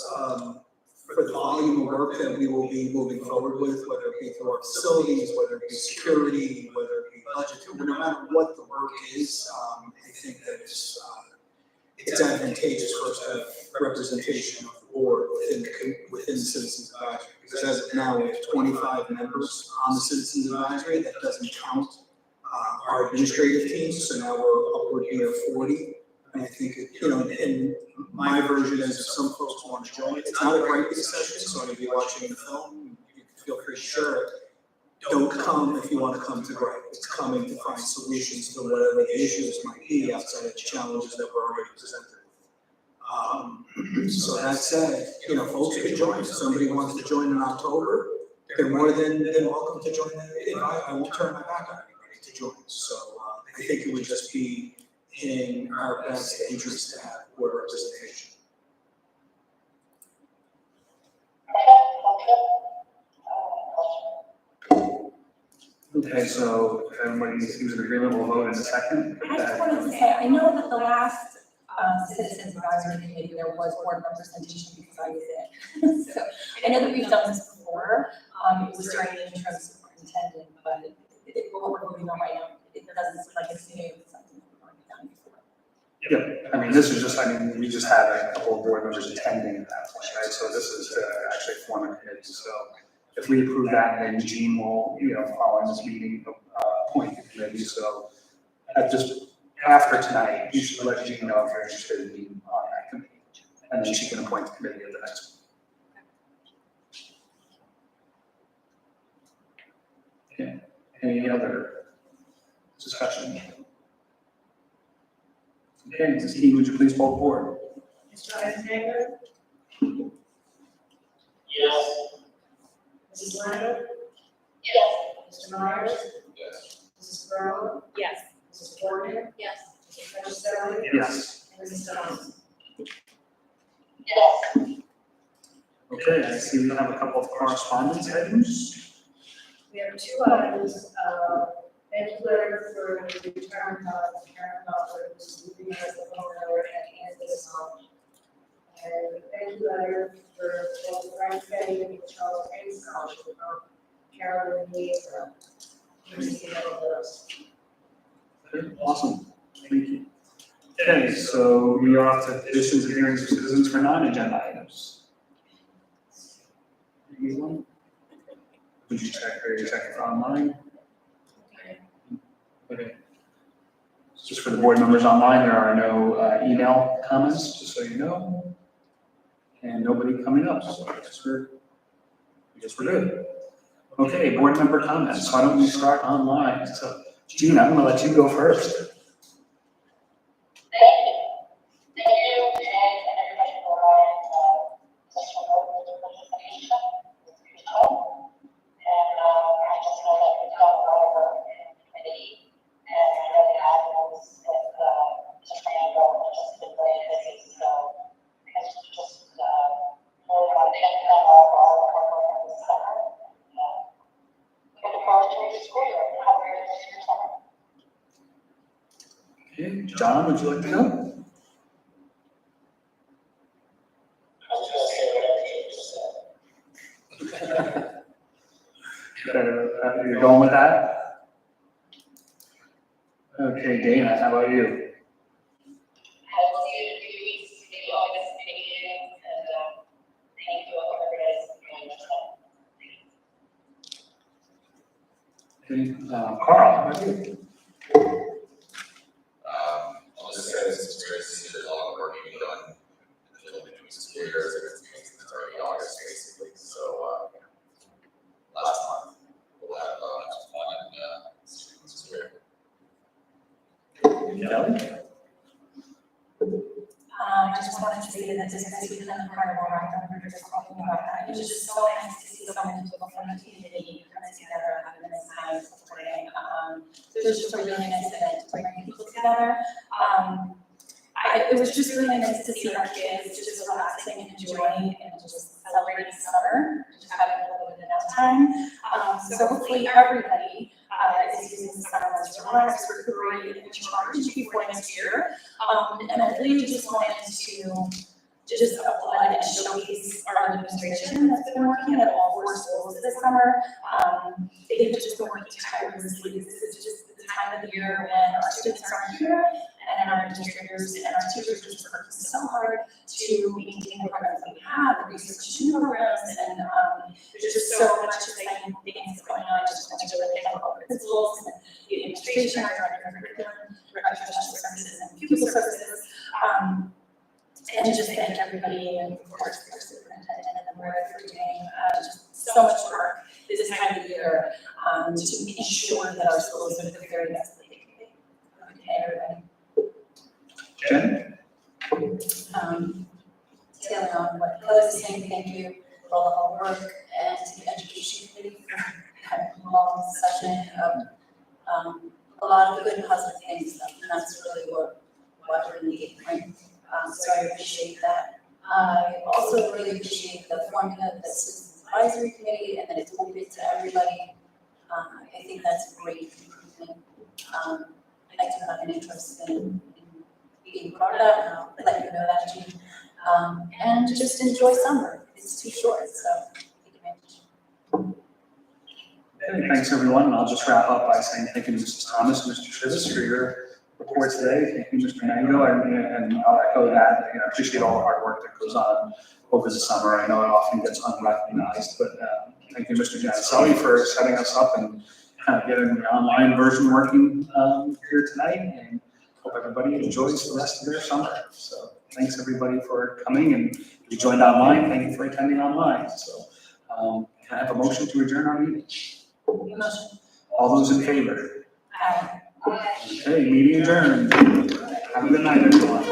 E: for the volume of work that we will be moving forward with, whether it be through our facilities, whether it be security, whether it be budget, no matter what the work is, I think that it's advantageous for us to have representation of the board within the Citizens Advisory. Because as of now, we have 25 members on the Citizens Advisory. That doesn't count our administrative teams, so now we're upward here 40. I think, and my version is if some folks want to join, it's not a great session, so if you're watching the film, you can feel free to share it. Don't come if you want to come to great. It's coming to find solutions to whatever the issues might be outside of the challenges that were already presented. So that said, folks can join. If somebody wants to join in October, they're more than welcome to join. I won't turn my back on anybody to join. So I think it would just be in our best interest to have board representation.
A: Okay, so if everybody seems in agreement, we'll vote in a second.
H: I just wanted to say, I know that the last Citizens Advisory Committee, there was board representation because I was in. So I know that we've done this before, it was during the interim superintendent, but what we're voting on right now, it doesn't seem like it's new, it's something that we've already done before.
A: Yeah, I mean, this is just, we just had a couple of board members attending at that point, right? So this is to actually form a committee. So if we approve that, then Jean will, following this meeting, appoint the committee. So just after tonight, you should let Jean know if you're interested in being on that committee. And then she can appoint the committee at the next one. Okay, any other discussion? Okay, Ms. Key, would you please poll the board?
K: Mr. Eisenhower,
G: Yes.
K: Mrs. Leonard,
B: Yes.
K: Mr. Myers,
J: Yes.
K: Mrs. Burrow,
F: Yes.
K: Mrs. Porter,
B: Yes.
K: Mr. Patricelli,
A: Yes.
K: and Mrs. Johnson.
B: Yes.
A: Okay, I see we have a couple of correspondence items.
K: We have two items, thank you letter for the return of Karen Butler, who's leaving as the homeowner at Kansas Home. And thank you letter for both Frank Fay and Charles Hayes Scholarship from Carolyn Lee from University of Those.
A: Okay, awesome, thank you. Okay, so we are off to petitions and hearings of citizens for non-agenda items. Anyone? Would you check, are you checking for online? Okay. Just for the board members online, there are no email comments, just so you know. And nobody coming up, so I guess we're good. Okay, board member comments, why don't we start online? So Jean, I'm gonna let you go first.
B: Thank you. Thank you, Jay, and everybody for such an open presentation. It's beautiful. And I just know that we've got a lot of work in the committee. And I know the admins with Mr. Randall have just been very busy. So it's just really want to thank them all for all the hard work of this summer. Looking forward to the school year. Have a great rest of your summer.
A: Okay, John, would you like to go?
G: I was gonna say whatever you just said.
A: You're going with that? Okay, Dana, how about you?
D: I will see you in a few weeks, maybe August, maybe June, and thank you all for everybody's joining us.
A: Carl, how about you?
J: I'll just say this is great to see there's a lot of work being done in the between school years. It's already August basically, so last month we'll have fun and students here.
A: Kelly?
H: I just wanted to say that this has been incredible, right? We were just talking about that. It was just so nice to see so many people from the community coming together, having this time supporting. So it was just a really nice event to bring people together. It was just really nice to see our kids just relaxing and enjoying and just celebrating summer, just having a little bit of downtime. So hopefully everybody is using the summer months to relax, recuperate, and recharge before next year. And I really just wanted to just applaud and showcase our administration that's been working at all 4 schools this summer. They've just been working tirelessly. This is just the time of the year when our students are here and our administrators and our teachers are just working so hard to maintain the programs that we have, the research new programs, and there's just so much exciting things going on. I just want to really thank all the principals and the administration, our director of curriculum, our professional services and pupil services, and just thank everybody, and of course, our superintendent and the board for doing, just so much work this time of year, to ensure that our schools are the very best that they can be. Okay, everybody.
A: Jen?
H: Tailing on what Kelly was saying, thank you for all the hard work, and to the education committee for that long session of, a lot of good and positive things, and that's really what we need, right? So I appreciate that. I also really appreciate the formula of the Citizens Advisory Committee, and that it's open to everybody. I think that's a great improvement. I do have an interest in being part of that, and I'll let you know that, Jean. And just enjoy summer, it's too short, so take advantage.
A: Okay, thanks everyone, and I'll just wrap up by saying thank you to Mrs. Thomas, Mr. Shivas for your report today. Thank you, Mr. Mango, and I'll echo that. I appreciate all the hard work that goes on over the summer. I know it often gets unrecognized, but thank you, Mr. Janicelli, for setting us up and kind of getting the online version working here tonight, and hope everybody enjoys the rest of their summer. So thanks everybody for coming, and if you joined online, thank you for attending online. So can I have a motion to adjourn our meeting?
H: Motion.
A: All those in favor?
H: Aye.
A: Okay, meeting adjourned. Have a good night, everyone.